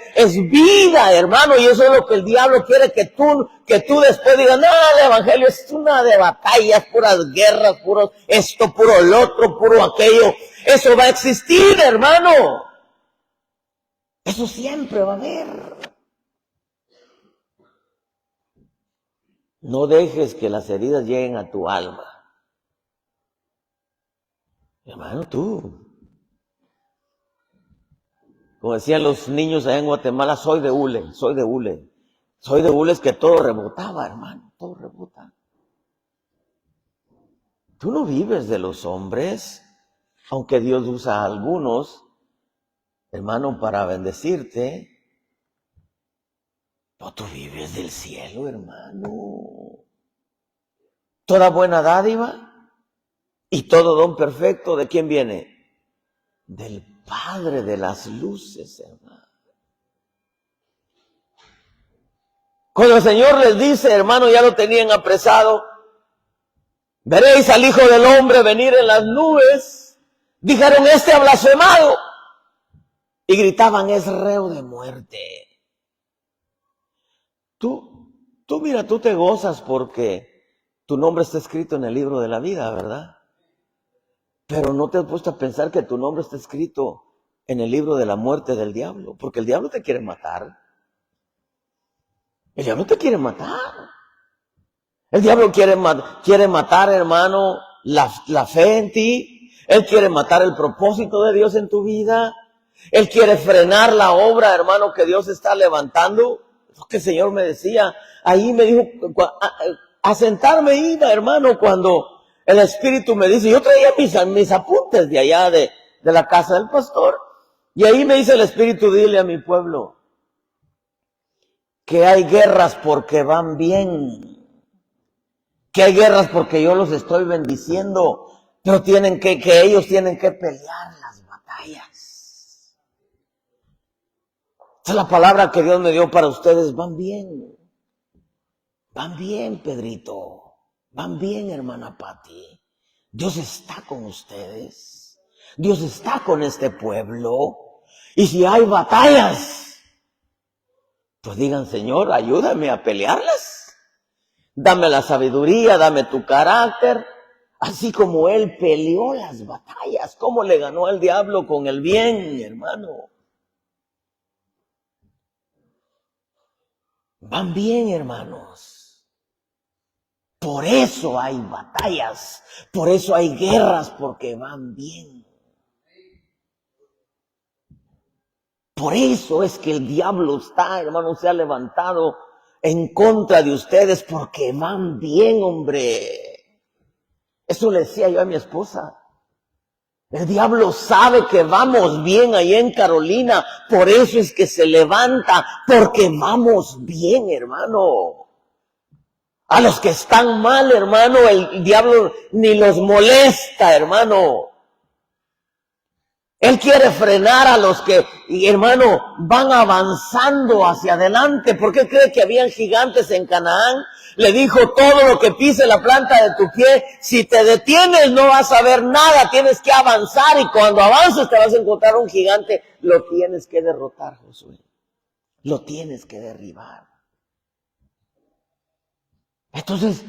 A: vida, hermano, y eso es lo que el diablo quiere que tú después digas, no, el evangelio es una de batallas, puras guerras, puro esto, puro el otro, puro aquello. Eso va a existir, hermano. Eso siempre va a haber. No dejes que las heridas lleguen a tu alma. Hermano, tú. Como decían los niños allá en Guatemala, soy de hule. Soy de hule es que todo rebotaba, hermano, todo rebota. Tú no vives de los hombres, aunque Dios usa a algunos, hermano, para bendecirte. No, tú vives del cielo, hermano. Toda buena dádiva y todo don perfecto, ¿de quién viene? Del Padre de las luces, hermano. Cuando el Señor les dice, hermano, ya lo tenían apresado, veréis al Hijo del Hombre venir en las nubes, dijeron, este ha blasfemado, y gritaban, es reo de muerte. Tú te gozas porque tu nombre está escrito en el libro de la vida, ¿verdad? Pero no te has puesto a pensar que tu nombre está escrito en el libro de la muerte del diablo, porque el diablo te quiere matar. El diablo te quiere matar. El diablo quiere matar, hermano, la fe en ti. Él quiere matar el propósito de Dios en tu vida. Él quiere frenar la obra, hermano, que Dios está levantando. Lo que el Señor me decía. Ahí me dijo, a sentarme iba, hermano, cuando el Espíritu me dice, yo traía mis apuntes de allá de la casa del pastor. Y ahí me dice el Espíritu, dile a mi pueblo que hay guerras porque van bien. Que hay guerras porque yo los estoy bendiciendo, pero que ellos tienen que pelear las batallas. Esa es la palabra que Dios me dio para ustedes. Van bien. Van bien, Pedrito. Van bien, hermana Pati. Dios está con ustedes. Dios está con este pueblo. Y si hay batallas, pues digan, Señor, ayúdame a pelearlas. Dame la sabiduría, dame tu carácter. Así como Él peleó las batallas. ¿Cómo le ganó al diablo con el bien, hermano? Van bien, hermanos. Por eso hay batallas. Por eso hay guerras, porque van bien. Por eso es que el diablo está, hermano, se ha levantado en contra de ustedes porque van bien, hombre. Eso le decía yo a mi esposa. El diablo sabe que vamos bien ahí en Carolina, por eso es que se levanta, porque vamos bien, hermano. A los que están mal, hermano, el diablo ni los molesta, hermano. Él quiere frenar a los que, hermano, van avanzando hacia adelante. ¿Por qué cree que habían gigantes en Canaán? Le dijo, todo lo que pise la planta de tu pie, si te detienes no vas a ver nada, tienes que avanzar y cuando avances te vas a encontrar un gigante. Lo tienes que derrotar, Josué. Lo tienes que derribar. Entonces,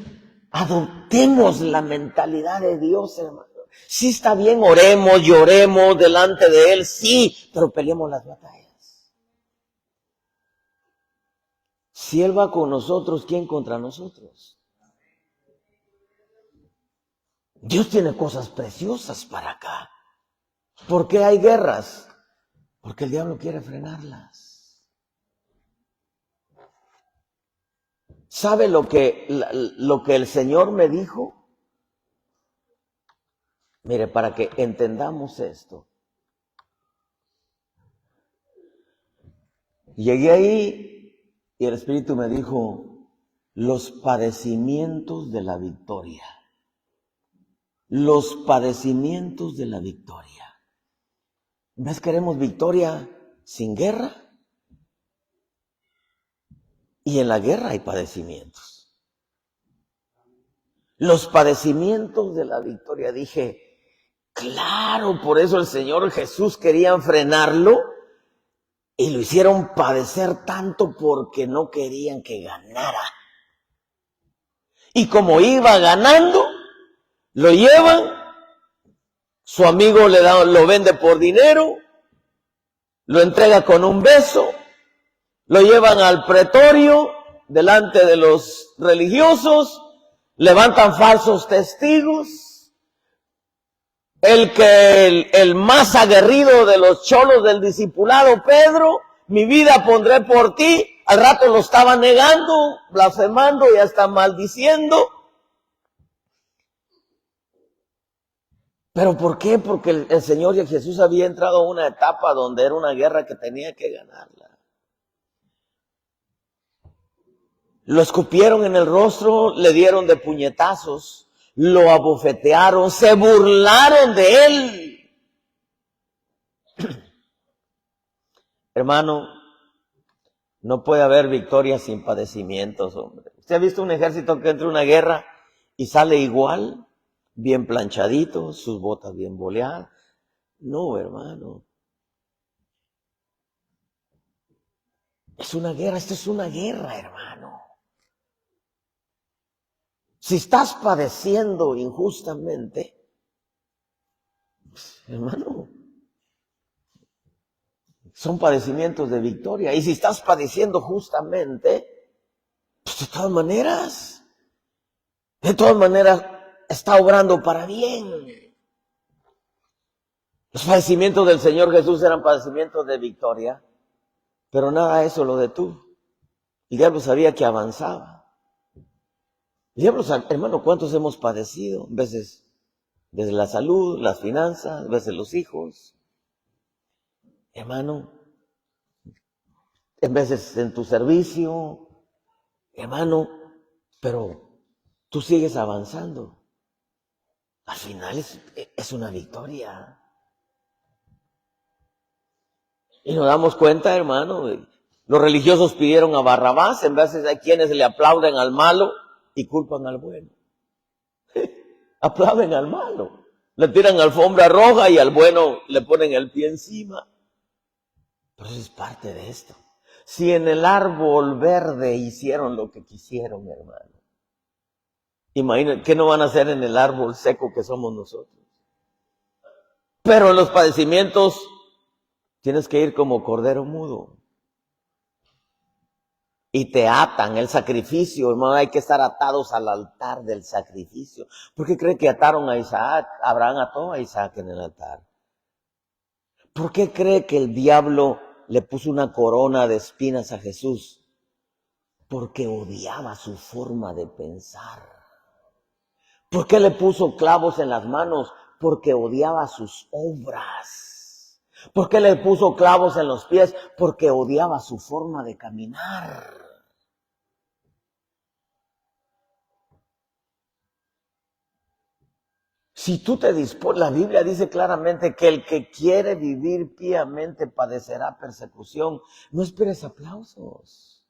A: adoptemos la mentalidad de Dios, hermano. Sí está bien, oremos, lloremos delante de Él, sí, pero peleemos las batallas. Si Él va con nosotros, ¿quién contra nosotros? Dios tiene cosas preciosas para acá. ¿Por qué hay guerras? Porque el diablo quiere frenarlas. ¿Sabe lo que el Señor me dijo? Mire, para que entendamos esto. Llegué ahí y el Espíritu me dijo, los padecimientos de la victoria. Los padecimientos de la victoria. ¿Ves? Queremos victoria sin guerra. Y en la guerra hay padecimientos. Los padecimientos de la victoria. Dije, claro, por eso el Señor Jesús querían frenarlo y lo hicieron padecer tanto porque no querían que ganara. Y como iba ganando, lo llevan, su amigo lo vende por dinero, lo entrega con un beso, lo llevan al pretorio delante de los religiosos, levantan falsos testigos. El más aguerrido de los cholos del discipulado, Pedro, mi vida pondré por ti. Al rato lo estaba negando, blasfemando y hasta maldiciendo. ¿Pero por qué? Porque el Señor y Jesús había entrado a una etapa donde era una guerra que tenía que ganarla. Lo escupieron en el rostro, le dieron de puñetazos, lo abofetearon, se burlaron de él. Hermano, no puede haber victoria sin padecimientos, hombre. ¿Usted ha visto un ejército que entra en una guerra y sale igual? Bien planchadito, sus botas bien boleadas. No, hermano. Es una guerra, esto es una guerra, hermano. Si estás padeciendo injustamente, hermano, son padecimientos de victoria. Y si estás padeciendo justamente, pues de todas maneras está obrando para bien. Los padecimientos del Señor Jesús eran padecimientos de victoria, pero nada de eso lo detuvo. El diablo sabía que avanzaba. El diablo, hermano, ¿cuántos hemos padecido? Veces desde la salud, las finanzas, veces los hijos. Hermano, en veces en tu servicio, hermano, pero tú sigues avanzando. Al final es una victoria. Y nos damos cuenta, hermano, los religiosos pidieron a Barrabás, en veces hay quienes le aplauden al malo y culpan al bueno. Aplauden al malo, le tiran alfombra roja y al bueno le ponen el pie encima. Pero eso es parte de esto. Si en el árbol verde hicieron lo que quisieron, hermano, imaginen, ¿qué no van a hacer en el árbol seco que somos nosotros? Pero en los padecimientos tienes que ir como cordero mudo. Y te atan el sacrificio, hermano, hay que estar atados al altar del sacrificio. ¿Por qué cree que ataron a Isaac? Abraham ató a Isaac en el altar. ¿Por qué cree que el diablo le puso una corona de espinas a Jesús? Porque odiaba su forma de pensar. ¿Por qué le puso clavos en las manos? Porque odiaba sus obras. ¿Por qué le puso clavos en los pies? Porque odiaba su forma de caminar. Si tú te dispones, la Biblia dice claramente que el que quiere vivir piamente padecerá persecución. No esperes aplausos.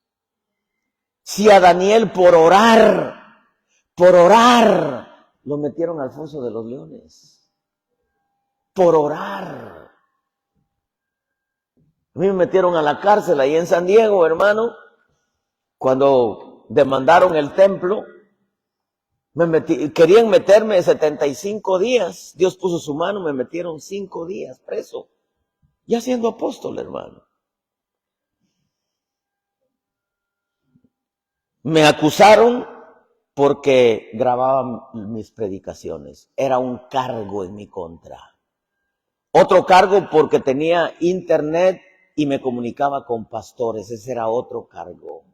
A: Si a Daniel por orar, lo metieron al foso de los leones. Por orar. A mí me metieron a la cárcel ahí en San Diego, hermano, cuando demandaron el templo. Querían meterme 75 días. Dios puso su mano, me metieron 5 días preso. Ya siendo apóstol, hermano. Me acusaron porque grababa mis predicaciones. Era un cargo en mi contra. Otro cargo porque tenía internet y me comunicaba con pastores. Ese era otro cargo.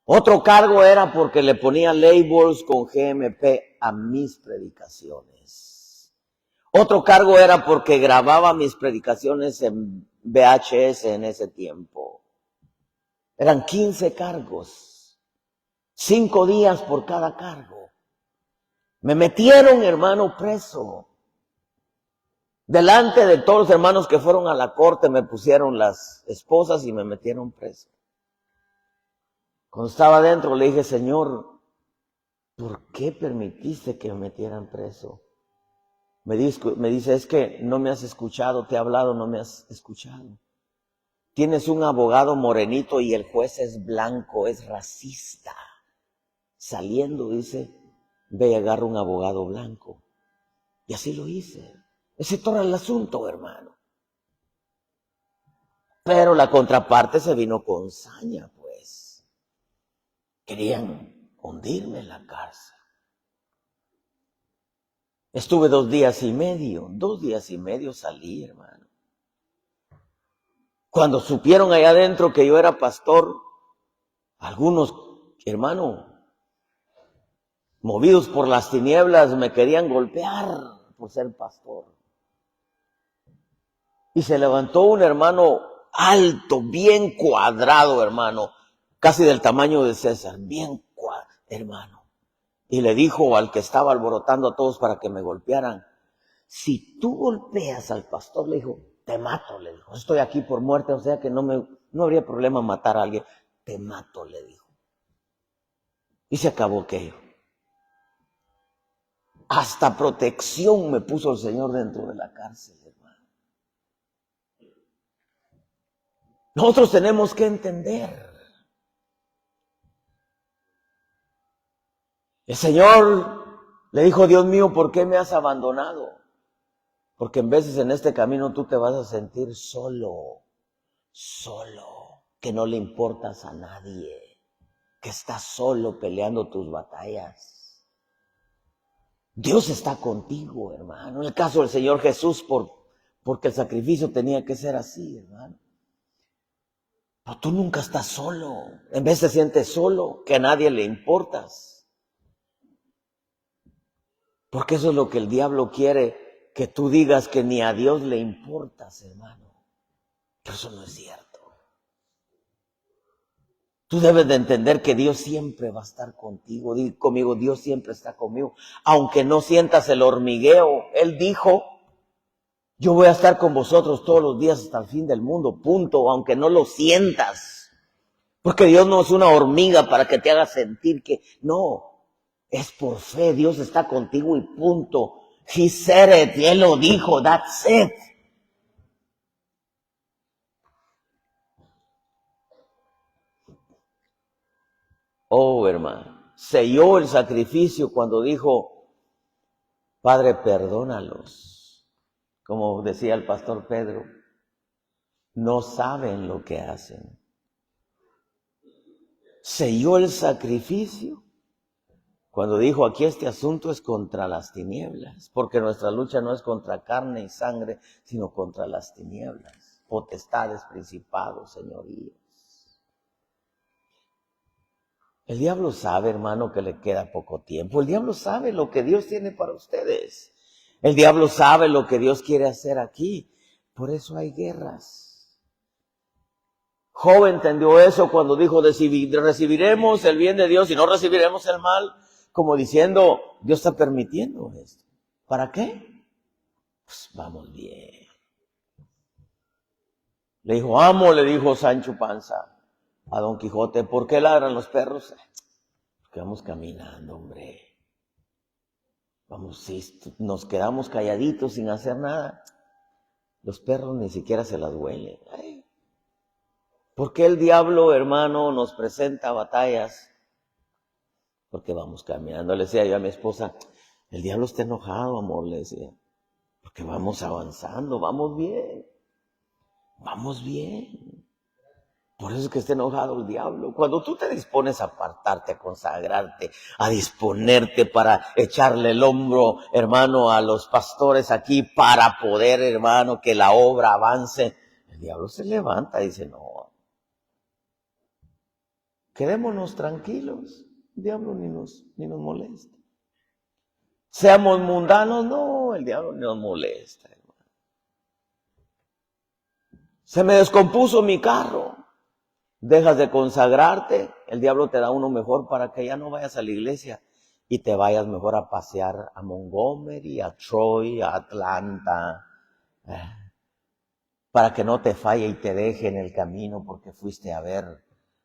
A: Otro cargo era porque le ponía labels con GMP a mis predicaciones. Otro cargo era porque grababa mis predicaciones en VHS en ese tiempo. Eran 15 cargos. 5 días por cada cargo. Me metieron, hermano, preso. Delante de todos los hermanos que fueron a la corte me pusieron las esposas y me metieron preso. Cuando estaba adentro le dije, Señor, ¿por qué permitiste que me metieran preso? Me dice, es que no me has escuchado, te he hablado, no me has escuchado. Tienes un abogado morenito y el juez es blanco, es racista. Saliendo, dice, ve y agarra un abogado blanco. Y así lo hice. Ese todo era el asunto, hermano. Pero la contraparte se vino con saña, pues. Querían hundirme en la cárcel. Estuve 2 días y medio. 2 días y medio salí, hermano. Cuando supieron allá adentro que yo era pastor, algunos, hermano, movidos por las tinieblas, me querían golpear. por ser pastor. Y se levantó un hermano alto, bien cuadrado, hermano, casi del tamaño de César, bien cuadrado, hermano. Y le dijo al que estaba alborotando a todos para que me golpearan, si tú golpeas al pastor, le dijo, te mato, le dijo, estoy aquí por muerte, o sea que no habría problema matar a alguien, te mato, le dijo. Y se acabó aquello. Hasta protección me puso el Señor dentro de la cárcel, hermano. Nosotros tenemos que entender. El Señor le dijo, Dios mío, ¿por qué me has abandonado? Porque en veces en este camino tú te vas a sentir solo, que no le importas a nadie, que estás solo peleando tus batallas. Dios está contigo, hermano. En el caso del Señor Jesús, porque el sacrificio tenía que ser así, hermano. Pero tú nunca estás solo. En vez te sientes solo, que a nadie le importas. Porque eso es lo que el diablo quiere, que tú digas que ni a Dios le importas, hermano. Pero eso no es cierto. Tú debes de entender que Dios siempre va a estar contigo. Di conmigo, Dios siempre está conmigo. Aunque no sientas el hormigueo, Él dijo, yo voy a estar con vosotros todos los días hasta el fin del mundo, punto, aunque no lo sientas. Porque Dios no es una hormiga para que te haga sentir que, no. Es por fe, Dios está contigo y punto. He said it, y Él lo dijo, that's it. Oh, hermano, selló el sacrificio cuando dijo, Padre, perdónalos. Como decía el pastor Pedro, no saben lo que hacen. Selló el sacrificio cuando dijo, aquí este asunto es contra las tinieblas, porque nuestra lucha no es contra carne y sangre, sino contra las tinieblas, potestades, principados, señorías. El diablo sabe, hermano, que le queda poco tiempo. El diablo sabe lo que Dios tiene para ustedes. El diablo sabe lo que Dios quiere hacer aquí. Por eso hay guerras. Job entendió eso cuando dijo, recibiremos el bien de Dios y no recibiremos el mal. Como diciendo, Dios está permitiendo esto. ¿Para qué? Pues vamos bien. Le dijo Sancho Panza a Don Quijote, ¿por qué ladran los perros? Porque vamos caminando, hombre. Vamos, si nos quedamos calladitos sin hacer nada, los perros ni siquiera se las huelen. ¿Por qué el diablo, hermano, nos presenta batallas? Porque vamos caminando. Le decía yo a mi esposa, el diablo está enojado, amor, le decía. Porque vamos avanzando, vamos bien. Vamos bien. Por eso es que está enojado el diablo. Cuando tú te dispones a apartarte, a consagrarte, a disponerte para echarle el hombro, hermano, a los pastores aquí para poder, hermano, que la obra avance, el diablo se levanta y dice, no, quedémonos tranquilos. El diablo ni nos molesta. Seamos mundanos, no, el diablo ni nos molesta, hermano. Se me descompuso mi carro. Dejas de consagrarte, el diablo te da uno mejor para que ya no vayas a la iglesia y te vayas mejor a pasear a Montgomery, a Troy, a Atlanta, para que no te falle y te deje en el camino porque fuiste a ver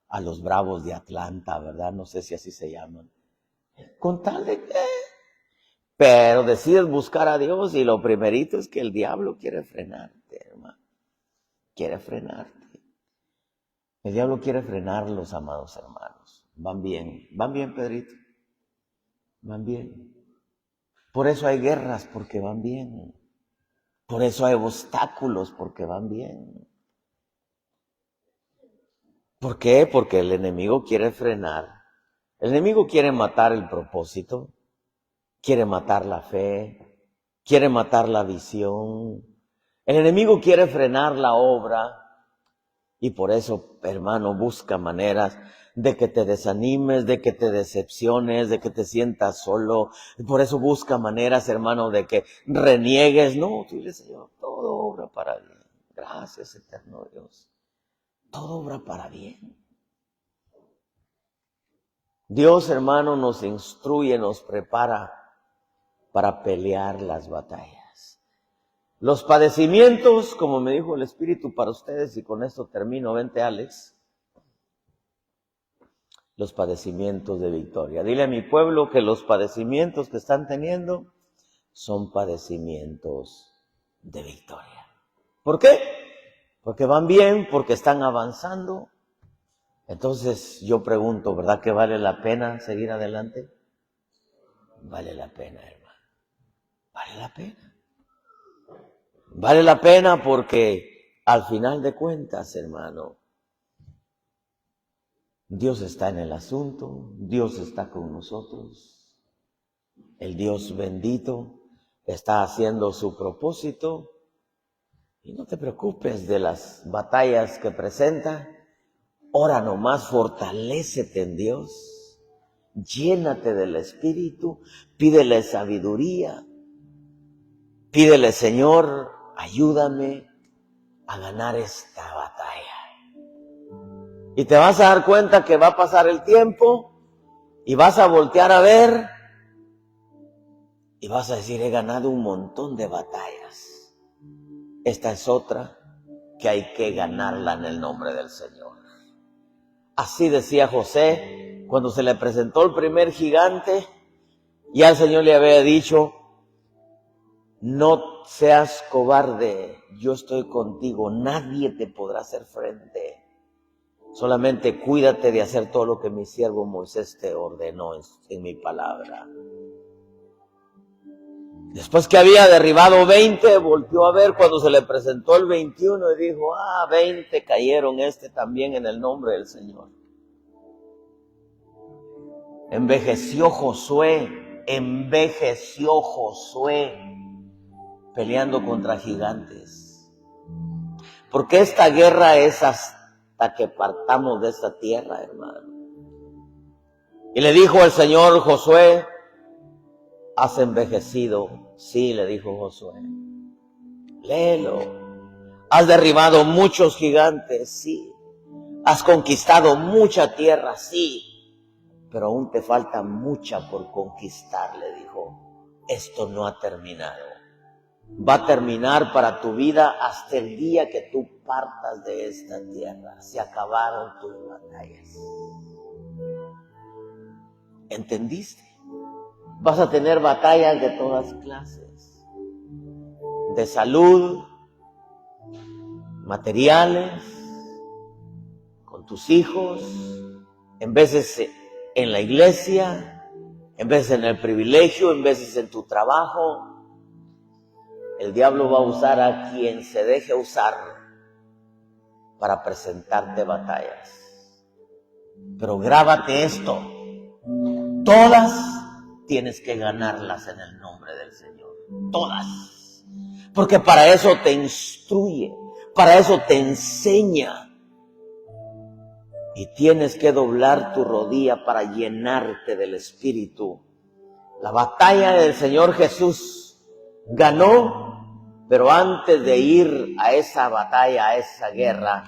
A: a los Bravos de Atlanta, ¿verdad? No sé si así se llaman. Con tal de que... Pero decides buscar a Dios y lo primerito es que el diablo quiere frenarte, hermano. Quiere frenarte. El diablo quiere frenarlos, amados hermanos. Van bien, Pedrito. Van bien. Por eso hay guerras, porque van bien. Por eso hay obstáculos, porque van bien. ¿Por qué? Porque el enemigo quiere frenar. El enemigo quiere matar el propósito, quiere matar la fe, quiere matar la visión. El enemigo quiere frenar la obra. Y por eso, hermano, busca maneras de que te desanimes, de que te decepciones, de que te sientas solo. Por eso busca maneras, hermano, de que reniegues. No, tú dices, Señor, todo obra para bien. Gracias, eterno Dios. Todo obra para bien. Dios, hermano, nos instruye, nos prepara para pelear las batallas. Los padecimientos, como me dijo el Espíritu para ustedes, y con esto termino, vente Alex, los padecimientos de victoria. Dile a mi pueblo que los padecimientos que están teniendo son padecimientos de victoria. ¿Por qué? Porque van bien, porque están avanzando. Entonces yo pregunto, ¿verdad que vale la pena seguir adelante? Vale la pena, hermano. Vale la pena. Vale la pena porque al final de cuentas, hermano, Dios está en el asunto, Dios está con nosotros. El Dios bendito está haciendo su propósito. Y no te preocupes de las batallas que presenta. Ora nomás, fortalécete en Dios. Llénate del Espíritu, pídele sabiduría. Pídele, Señor, ayúdame a ganar esta batalla. Y te vas a dar cuenta que va a pasar el tiempo y vas a voltear a ver y vas a decir, he ganado un montón de batallas. Esta es otra que hay que ganarla en el nombre del Señor. Así decía José cuando se le presentó el primer gigante. Ya el Señor le había dicho, no seas cobarde, yo estoy contigo, nadie te podrá hacer frente. Solamente cuídate de hacer todo lo que mi siervo Moisés te ordenó en mi palabra. Después que había derribado 20, volteó a ver cuando se le presentó el 21 y dijo, 20 cayeron, también en el nombre del Señor. Envejeció Josué peleando contra gigantes. Porque esta guerra es hasta que partamos de esta tierra, hermano. Y le dijo el Señor, Josué, has envejecido. Sí, le dijo Josué. Léelo. Has derribado muchos gigantes, sí. Has conquistado mucha tierra, sí. Pero aún te falta mucha por conquistar, le dijo. Esto no ha terminado. Va a terminar para tu vida hasta el día que tú partas de esta tierra. Se acabaron tus batallas. ¿Entendiste? Vas a tener batallas de todas clases. De salud, materiales, con tus hijos, en veces en la iglesia, en veces en el privilegio, en veces en tu trabajo. El diablo va a usar a quien se deje usar para presentarte batallas. Pero grábate esto. Todas tienes que ganarlas en el nombre del Señor. Todas. Porque para eso te instruye. Para eso te enseña. Y tienes que doblar tu rodilla para llenarte del Espíritu. La batalla del Señor Jesús ganó. Pero antes de ir a esa batalla, a esa guerra,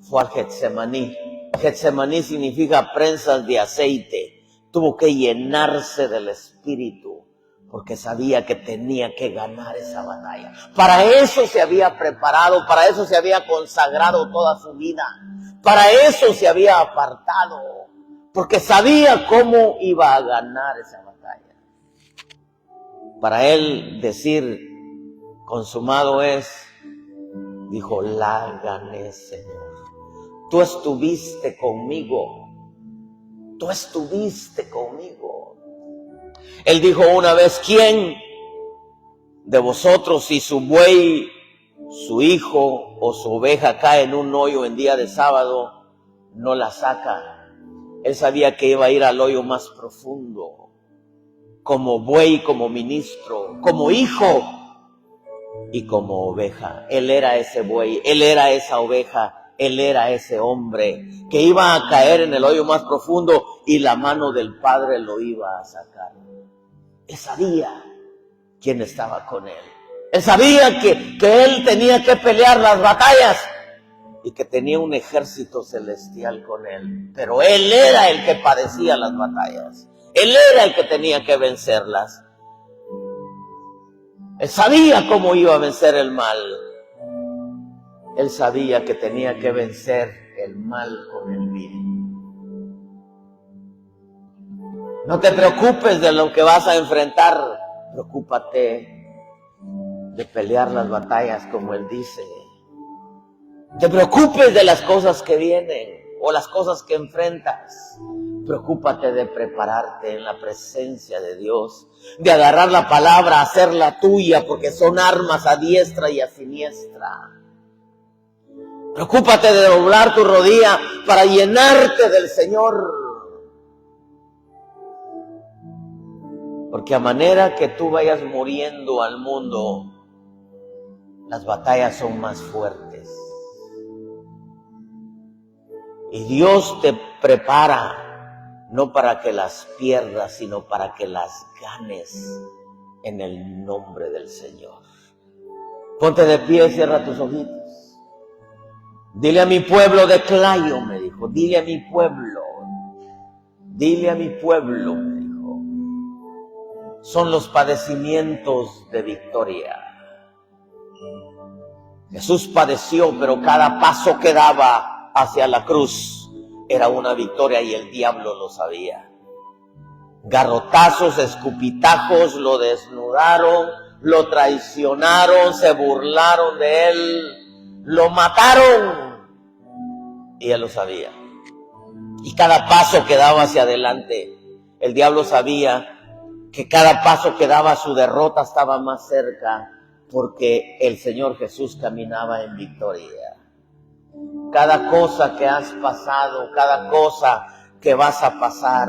A: fue al Getsemaní. Getsemaní significa prensas de aceite. Tuvo que llenarse del Espíritu, porque sabía que tenía que ganar esa batalla. Para eso se había preparado, para eso se había consagrado toda su vida. Para eso se había apartado, porque sabía cómo iba a ganar esa batalla. Para él decir, consumado es, dijo, la gané, Señor. Tú estuviste conmigo. Tú estuviste conmigo. Él dijo una vez, ¿quién de vosotros si su buey, su hijo o su oveja cae en un hoyo en día de sábado, no la saca? Él sabía que iba a ir al hoyo más profundo. Como buey, como ministro, como hijo y como oveja. Él era ese buey, él era esa oveja Él era ese hombre que iba a caer en el hoyo más profundo y la mano del Padre lo iba a sacar. Él sabía quién estaba con él. Él sabía que él tenía que pelear las batallas y que tenía un ejército celestial con él. Pero él era el que padecía las batallas. Él era el que tenía que vencerlas. Él sabía cómo iba a vencer el mal. Él sabía que tenía que vencer el mal con el bien. No te preocupes de lo que vas a enfrentar. Preocúpate de pelear las batallas como Él dice. Te preocupes de las cosas que vienen o las cosas que enfrentas. Preocúpate de prepararte en la presencia de Dios, de agarrar la palabra, hacerla tuya, porque son armas a diestra y a siniestra. Preocúpate de doblar tu rodilla para llenarte del Señor. Porque a manera que tú vayas muriendo al mundo, las batallas son más fuertes. Y Dios te prepara no para que las pierdas, sino para que las ganes en el nombre del Señor. Ponte de pie y cierra tus ojitos. Dile a mi pueblo, declayo, me dijo. Dile a mi pueblo, me dijo. Son los padecimientos de victoria. Jesús padeció, pero cada paso que daba hacia la cruz era una victoria y el diablo lo sabía. Garrotazos, escupitajos, lo desnudaron, lo traicionaron, se burlaron de él, lo mataron y él lo sabía. Y cada paso que daba hacia adelante, el diablo sabía que cada paso que daba su derrota estaba más cerca, porque el Señor Jesús caminaba en victoria. Cada cosa que has pasado, cada cosa que vas a pasar,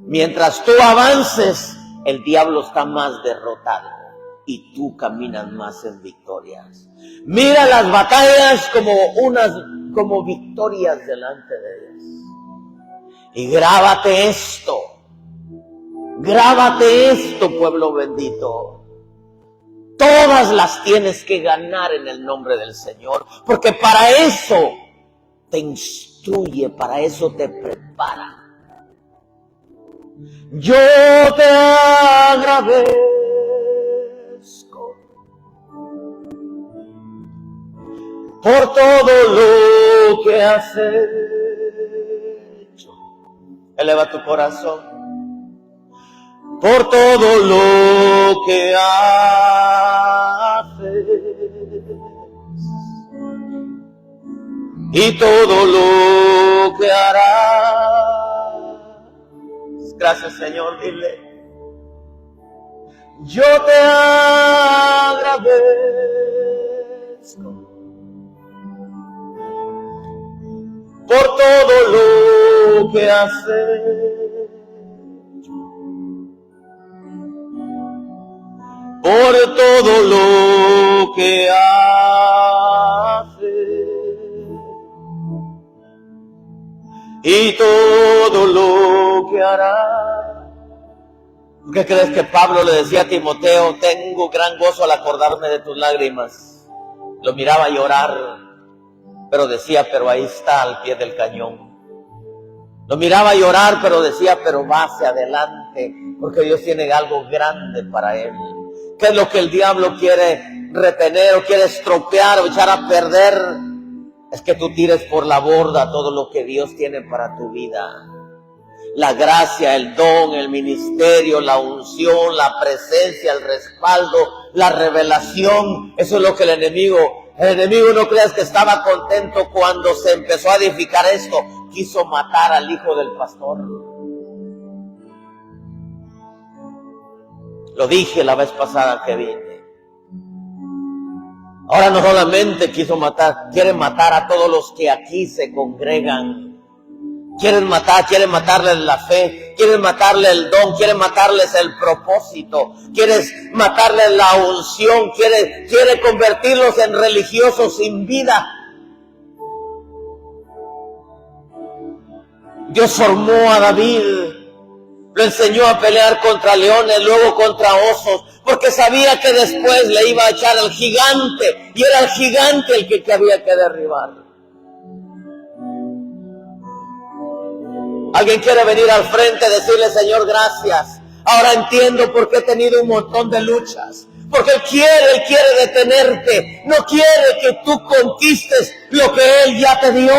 A: mientras tú avances, el diablo está más derrotado y tú caminas más en victorias. Mira las batallas como victorias delante de Dios. Y grábate esto, pueblo bendito. Todas las tienes que ganar en el nombre del Señor, porque para eso te instruye, para eso te prepara. Yo te agradezco por todo lo que has hecho. Eleva tu corazón. Por todo lo que haces y todo lo que harás. Gracias, Señor, dile. Yo te agradezco por todo lo que haces. Por todo lo que haces y todo lo que harás. ¿Por qué crees que Pablo le decía a Timoteo, tengo gran gozo al acordarme de tus lágrimas? Lo miraba llorar, pero decía, pero ahí está al pie del cañón. Lo miraba llorar, pero decía, pero va hacia adelante, porque Dios tiene algo grande para él. ¿Qué es lo que el diablo quiere retener o quiere estropear o echar a perder? Es que tú tires por la borda todo lo que Dios tiene para tu vida. La gracia, el don, el ministerio, la unción, la presencia, el respaldo, la revelación. Eso es lo que el enemigo no creas que estaba contento cuando se empezó a edificar esto. Quiso matar al hijo del pastor. Lo dije la vez pasada que vine. Ahora no solamente quiere matar a todos los que aquí se congregan. Quiere matarles la fe, quiere matarles el don, quiere matarles el propósito, quiere matarles la unción, quiere convertirlos en religiosos sin vida. Dios formó a David, lo enseñó a pelear contra leones, luego contra osos, porque sabía que después le iba a echar al gigante, y era el gigante el que había que derribar. Alguien quiere venir al frente y decirle: Señor, gracias. Ahora entiendo por qué he tenido un montón de luchas. Porque Él quiere detenerte. No quiere que tú conquistes lo que Él ya te dio.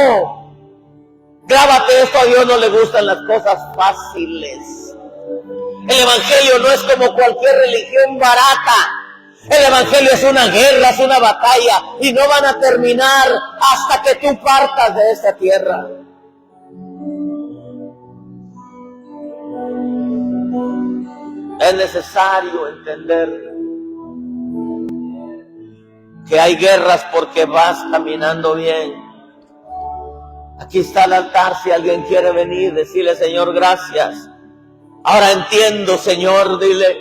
A: Grábate esto: a Dios no le gustan las cosas fáciles. El Evangelio no es como cualquier religión barata. El Evangelio es una guerra, es una batalla, y no van a terminar hasta que tú partas de esta tierra. Es necesario entender que hay guerras porque vas caminando bien. Aquí está el altar, si alguien quiere venir, decirle: Señor, gracias. Ahora entiendo, Señor, dile: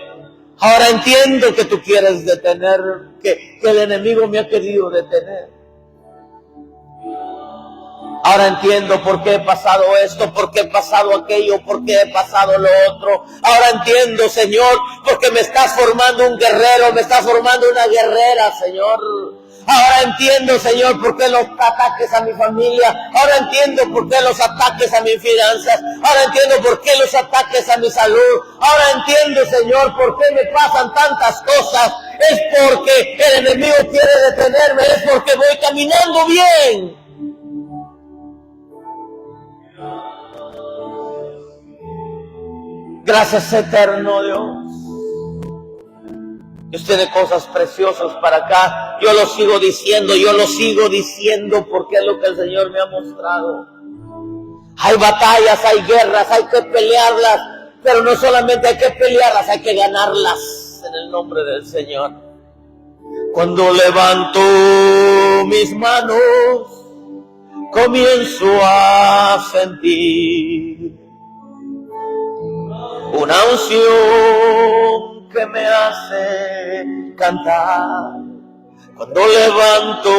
A: ahora entiendo que tú quieres detener, que el enemigo me ha querido detener. Ahora entiendo por qué he pasado esto, por qué he pasado aquello, por qué he pasado lo otro. Ahora entiendo, Señor, porque me estás formando un guerrero, me estás formando una guerrera, Señor. Ahora entiendo, Señor, por qué los ataques a mi familia. Ahora entiendo por qué los ataques a mis finanzas. Ahora entiendo por qué los ataques a mi salud. Ahora entiendo, Señor, por qué me pasan tantas cosas. Es porque el enemigo quiere detenerme, es porque voy caminando bien. Gracias, eterno Dios. Dios tiene cosas preciosas para acá. Yo lo sigo diciendo porque es lo que el Señor me ha mostrado. Hay batallas, hay guerras, hay que pelearlas, pero no solamente hay que pelearlas, hay que ganarlas en el nombre del Señor. Cuando levanto mis manos, comienzo a sentir una unción que me hace cantar. Cuando levanto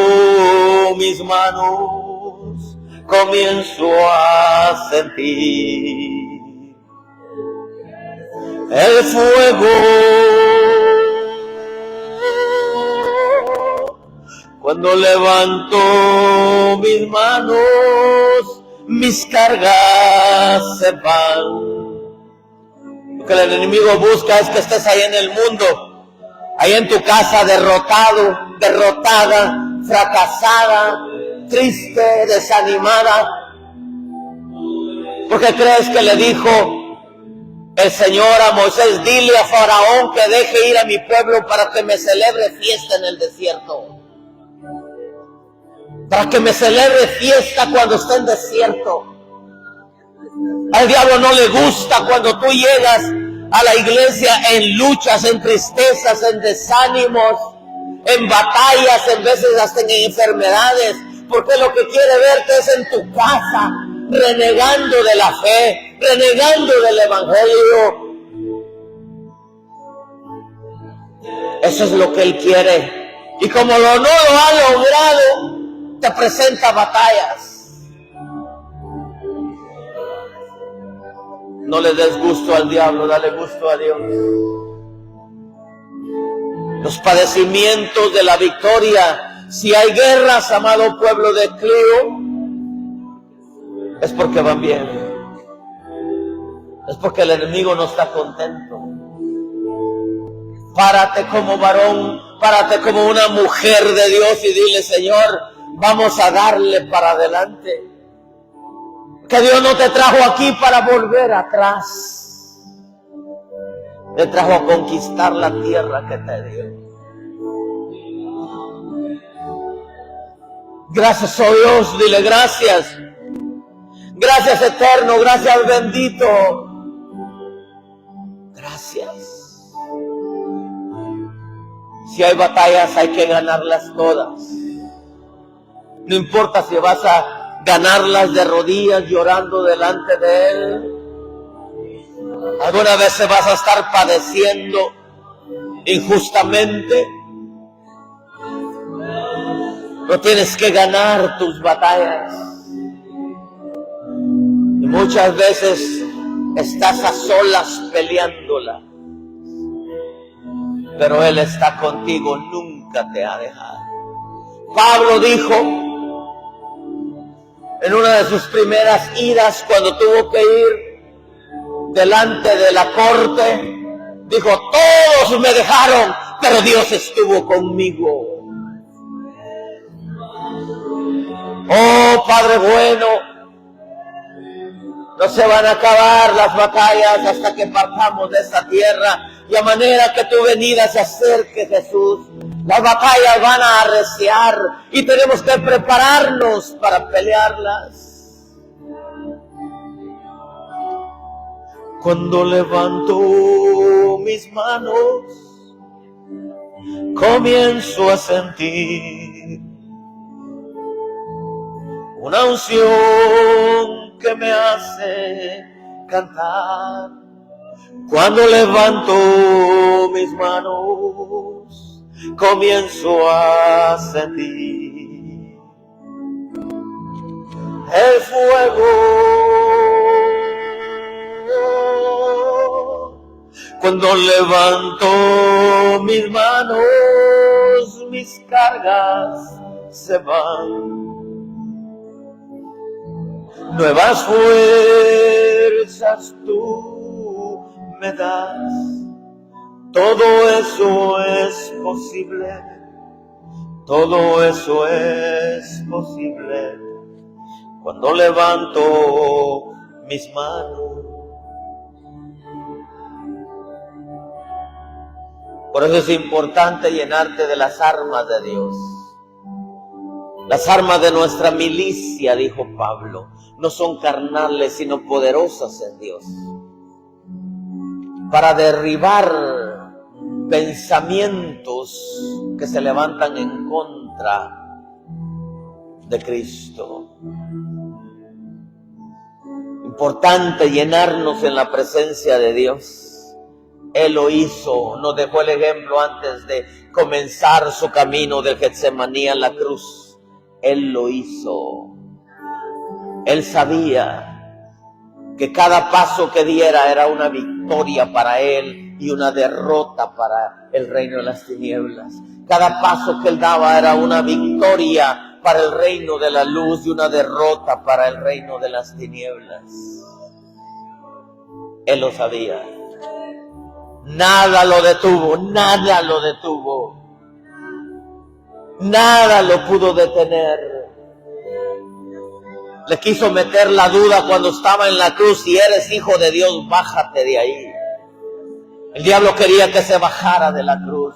A: mis manos, comienzo a sentir el fuego. Cuando levanto mis manos, mis cargas se van. Lo que el enemigo busca es que estés ahí en el mundo, ahí en tu casa, derrotado, derrotada, fracasada, triste, desanimada. Porque crees que le dijo el Señor a Moisés: dile a Faraón que deje ir a mi pueblo para que me celebre fiesta en el desierto. Para que me celebre fiesta cuando esté en desierto. Al diablo no le gusta cuando tú llegas a la iglesia en luchas, en tristezas, en desánimos, en batallas, en veces hasta en enfermedades, porque lo que quiere verte es en tu casa, renegando de la fe, renegando del evangelio. Eso es lo que Él quiere. Y como no lo ha logrado, te presenta batallas. No le des gusto al diablo, dale gusto a Dios. Los padecimientos de la victoria. Si hay guerras, amado pueblo de Clio, es porque van bien. Es porque el enemigo no está contento. Párate como varón, párate como una mujer de Dios y dile: Señor, vamos a darle para adelante. Que Dios no te trajo aquí para volver atrás. Te trajo a conquistar la tierra que te dio. Gracias, oh Dios, dile gracias. Gracias, eterno, gracias, bendito. Gracias. Si hay batallas, hay que ganarlas todas. No importa si vas a ganarlas de rodillas llorando delante de Él. Algunas veces vas a estar padeciendo injustamente. No tienes que ganar tus batallas. Muchas veces estás a solas peleándola, pero Él está contigo, nunca te ha dejado. Pablo dijo en una de sus primeras idas, cuando tuvo que ir delante de la corte, dijo: todos me dejaron, pero Dios estuvo conmigo. Oh Padre bueno, no se van a acabar las batallas hasta que partamos de esta tierra, y a manera que tu venida se acerque, Jesús, las batallas van a arreciar y tenemos que prepararnos para pelearlas. Cuando levanto mis manos, comienzo a sentir una unción que me hace cantar. Cuando levanto mis manos, comienzo a sentir el fuego. Cuando levanto mis manos, mis cargas se van. Nuevas fuerzas tú me das. Todo eso es posible. Todo eso es posible cuando levanto mis manos. Por eso es importante llenarte de las armas de Dios. Las armas de nuestra milicia, dijo Pablo, no son carnales, sino poderosas en Dios, para derribar pensamientos que se levantan en contra de Cristo. Importante llenarnos en la presencia de Dios. Él lo hizo, nos dejó el ejemplo antes de comenzar su camino del Getsemaní a la cruz. Él lo hizo. Él sabía que cada paso que diera era una victoria para él y una derrota para el reino de las tinieblas. Cada paso que él daba era una victoria para el reino de la luz y una derrota para el reino de las tinieblas. Él lo sabía. Nada lo detuvo, nada lo detuvo. Nada lo pudo detener. Le quiso meter la duda cuando estaba en la cruz: si eres hijo de Dios, bájate de ahí. El diablo quería que se bajara de la cruz,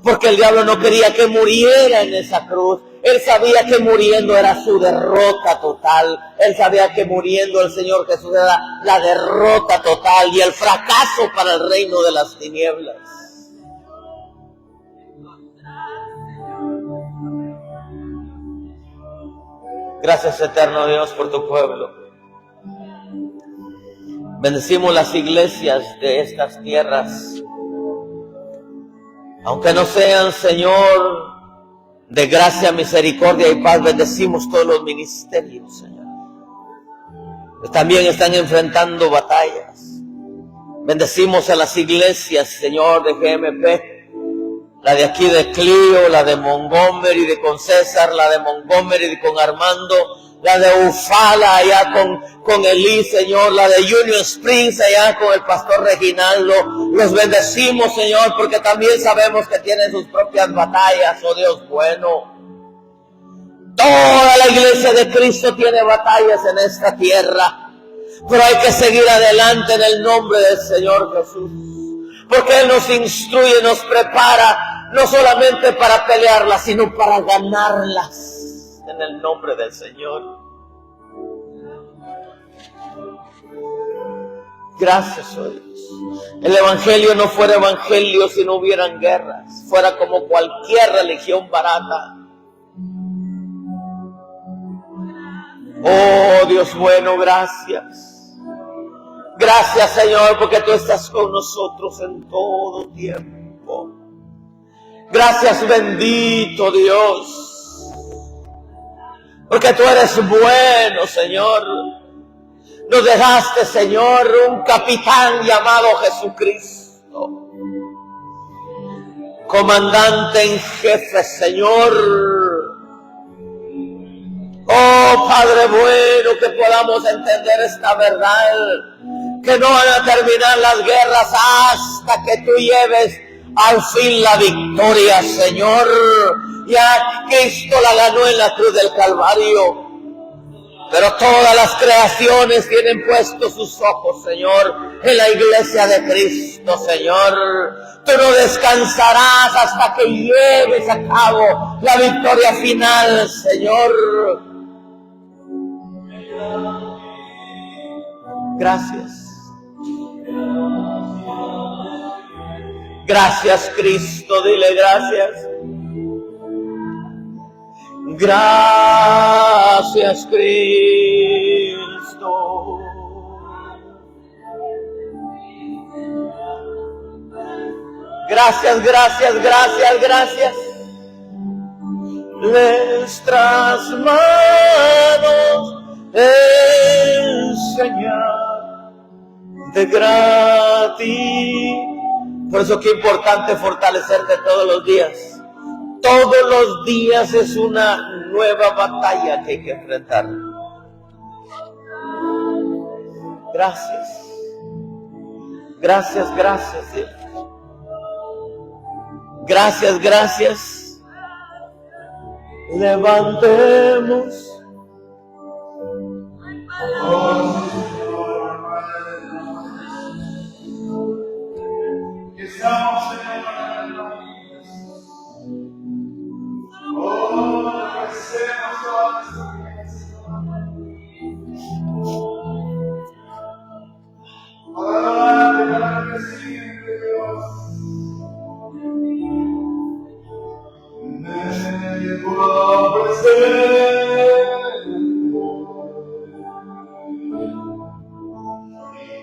A: porque el diablo no quería que muriera en esa cruz. Él sabía que muriendo era su derrota total. Él sabía que muriendo el Señor Jesús era la derrota total y el fracaso para el reino de las tinieblas. Gracias, eterno Dios, por tu pueblo. Bendecimos las iglesias de estas tierras, aunque no sean, Señor, de gracia, misericordia y paz. Bendecimos todos los ministerios, Señor, que también están enfrentando batallas. Bendecimos a las iglesias, Señor, de GMP, la de aquí de Clio, la de Montgomery, de con César, la de Montgomery con Armando, la de Ufala allá con Elí, Señor, la de Union Springs allá con el pastor Reginaldo. Los bendecimos, Señor, porque también sabemos que tienen sus propias batallas, oh Dios bueno. Toda la iglesia de Cristo tiene batallas en esta tierra, pero hay que seguir adelante en el nombre del Señor Jesús, porque Él nos instruye, nos prepara, no solamente para pelearlas, sino para ganarlas. En el nombre del Señor. Gracias, oh Dios. El evangelio no fuera evangelio si no hubieran guerras. Fuera como cualquier religión barata. Oh Dios bueno, gracias. Gracias, Señor, porque tú estás con nosotros en todo tiempo. Gracias, bendito Dios, porque tú eres bueno, Señor. Nos dejaste, Señor, un capitán llamado Jesucristo, comandante en jefe, Señor. Oh, Padre bueno, que podamos entender esta verdad, que no van a terminar las guerras hasta que tú lleves al fin la victoria, Señor. Ya Cristo la ganó en la cruz del Calvario. Pero todas las creaciones tienen puestos sus ojos, Señor, en la iglesia de Cristo, Señor. Tú no descansarás hasta que lleves a cabo la victoria final, Señor. Gracias. Gracias, Cristo, dile gracias. Gracias, Cristo. Gracias, gracias, gracias, gracias. Nuestras manos enseñar de gratis. Por eso qué importante fortalecerte todos los días. Todos los días es una nueva batalla que hay que enfrentar. Gracias. Gracias, gracias, Dios. Gracias, gracias. Levantemos.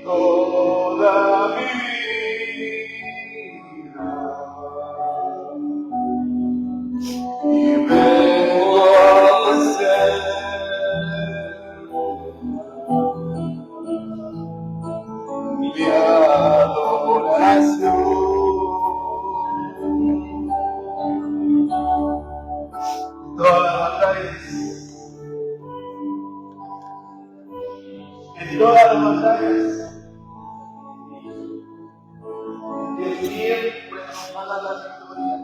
A: Toda mi vida y vengo a hacer mi adoración. Todas las batallas, en todas las batallas, que siempre nos manda la victoria.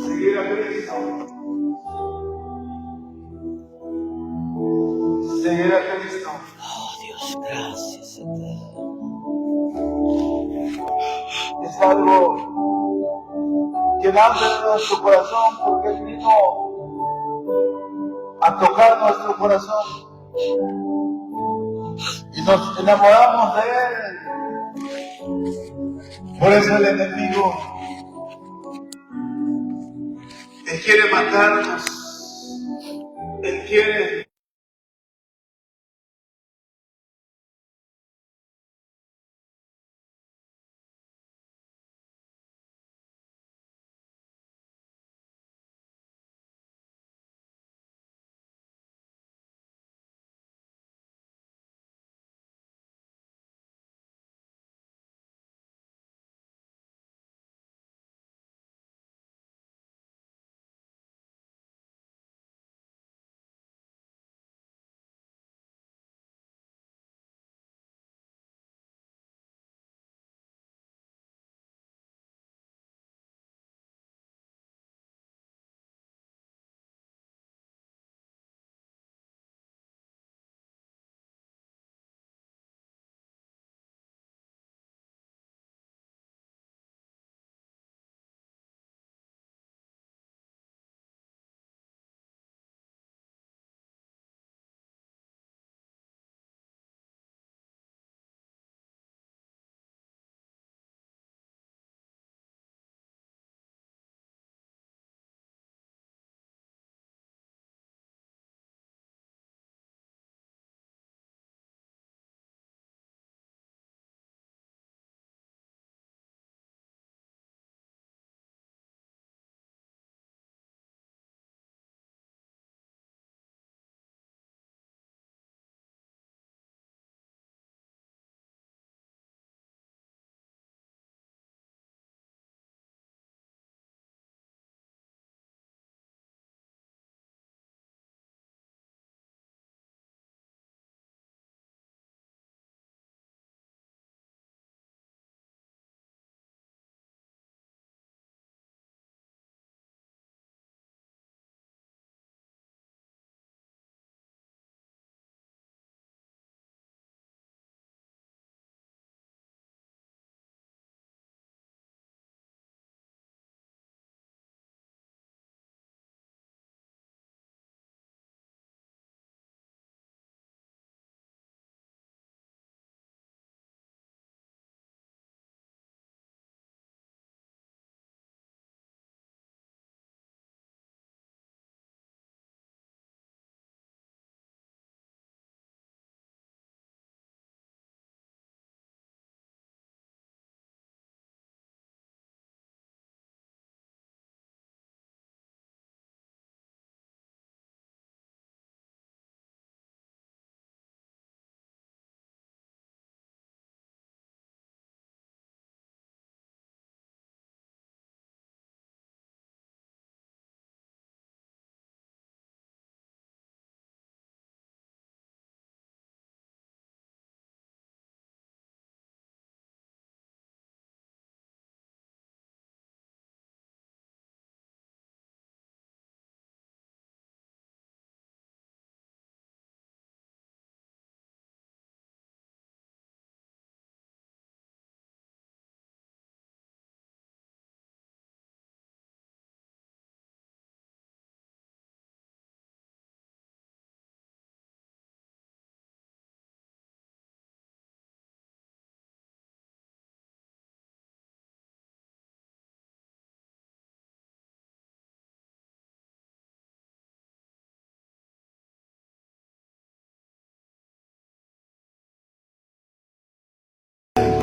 A: Seguir a Cristo. Seguir a Cristo. Oh Dios, gracias, Eterno. Es algo que nace de nuestro corazón porque Él vino a tocar nuestro corazón y nos enamoramos de Él. Por eso el enemigo Él quiere matarnos, Él quiere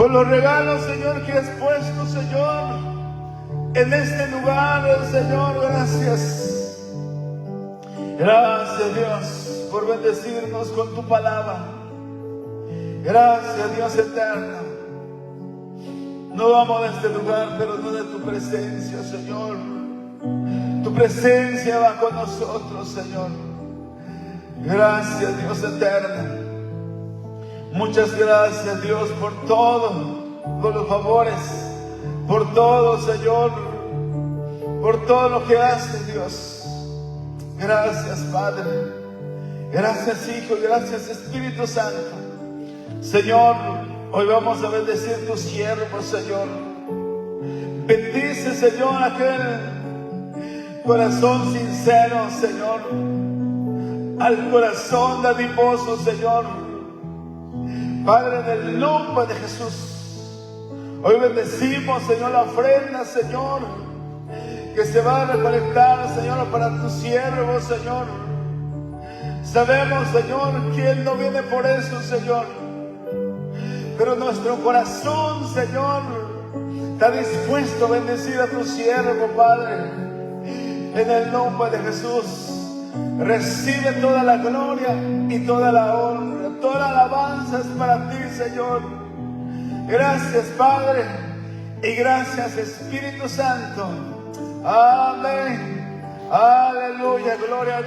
B: por los regalos, Señor, que has puesto, Señor, en este lugar, Señor. Gracias. Gracias, Dios, por bendecirnos con tu palabra. Gracias, Dios eterno. No vamos de este lugar, pero no de tu presencia, Señor. Tu presencia va con nosotros, Señor. Gracias, Dios eterno. Muchas gracias, Dios, por todo, por los favores, por todo, Señor, por todo lo que haces, Dios. Gracias, Padre. Gracias, Hijo. Gracias, Espíritu Santo. Señor, hoy vamos a bendecir tus siervos, Señor. Bendice, Señor, aquel corazón sincero, Señor, al corazón dadivoso, Señor. Padre, en el nombre de Jesús, hoy bendecimos, Señor, la ofrenda, Señor, que se va a recolectar, Señor, para tus siervos, Señor. Sabemos, Señor, que Él no viene por eso, Señor, pero nuestro corazón, Señor, está dispuesto a bendecir a tu siervo, Padre. En el nombre de Jesús, recibe toda la gloria y toda la honra, toda la alabanza es para ti, Señor. Gracias, Padre, y gracias, Espíritu Santo. Amén. Aleluya, gloria a Dios.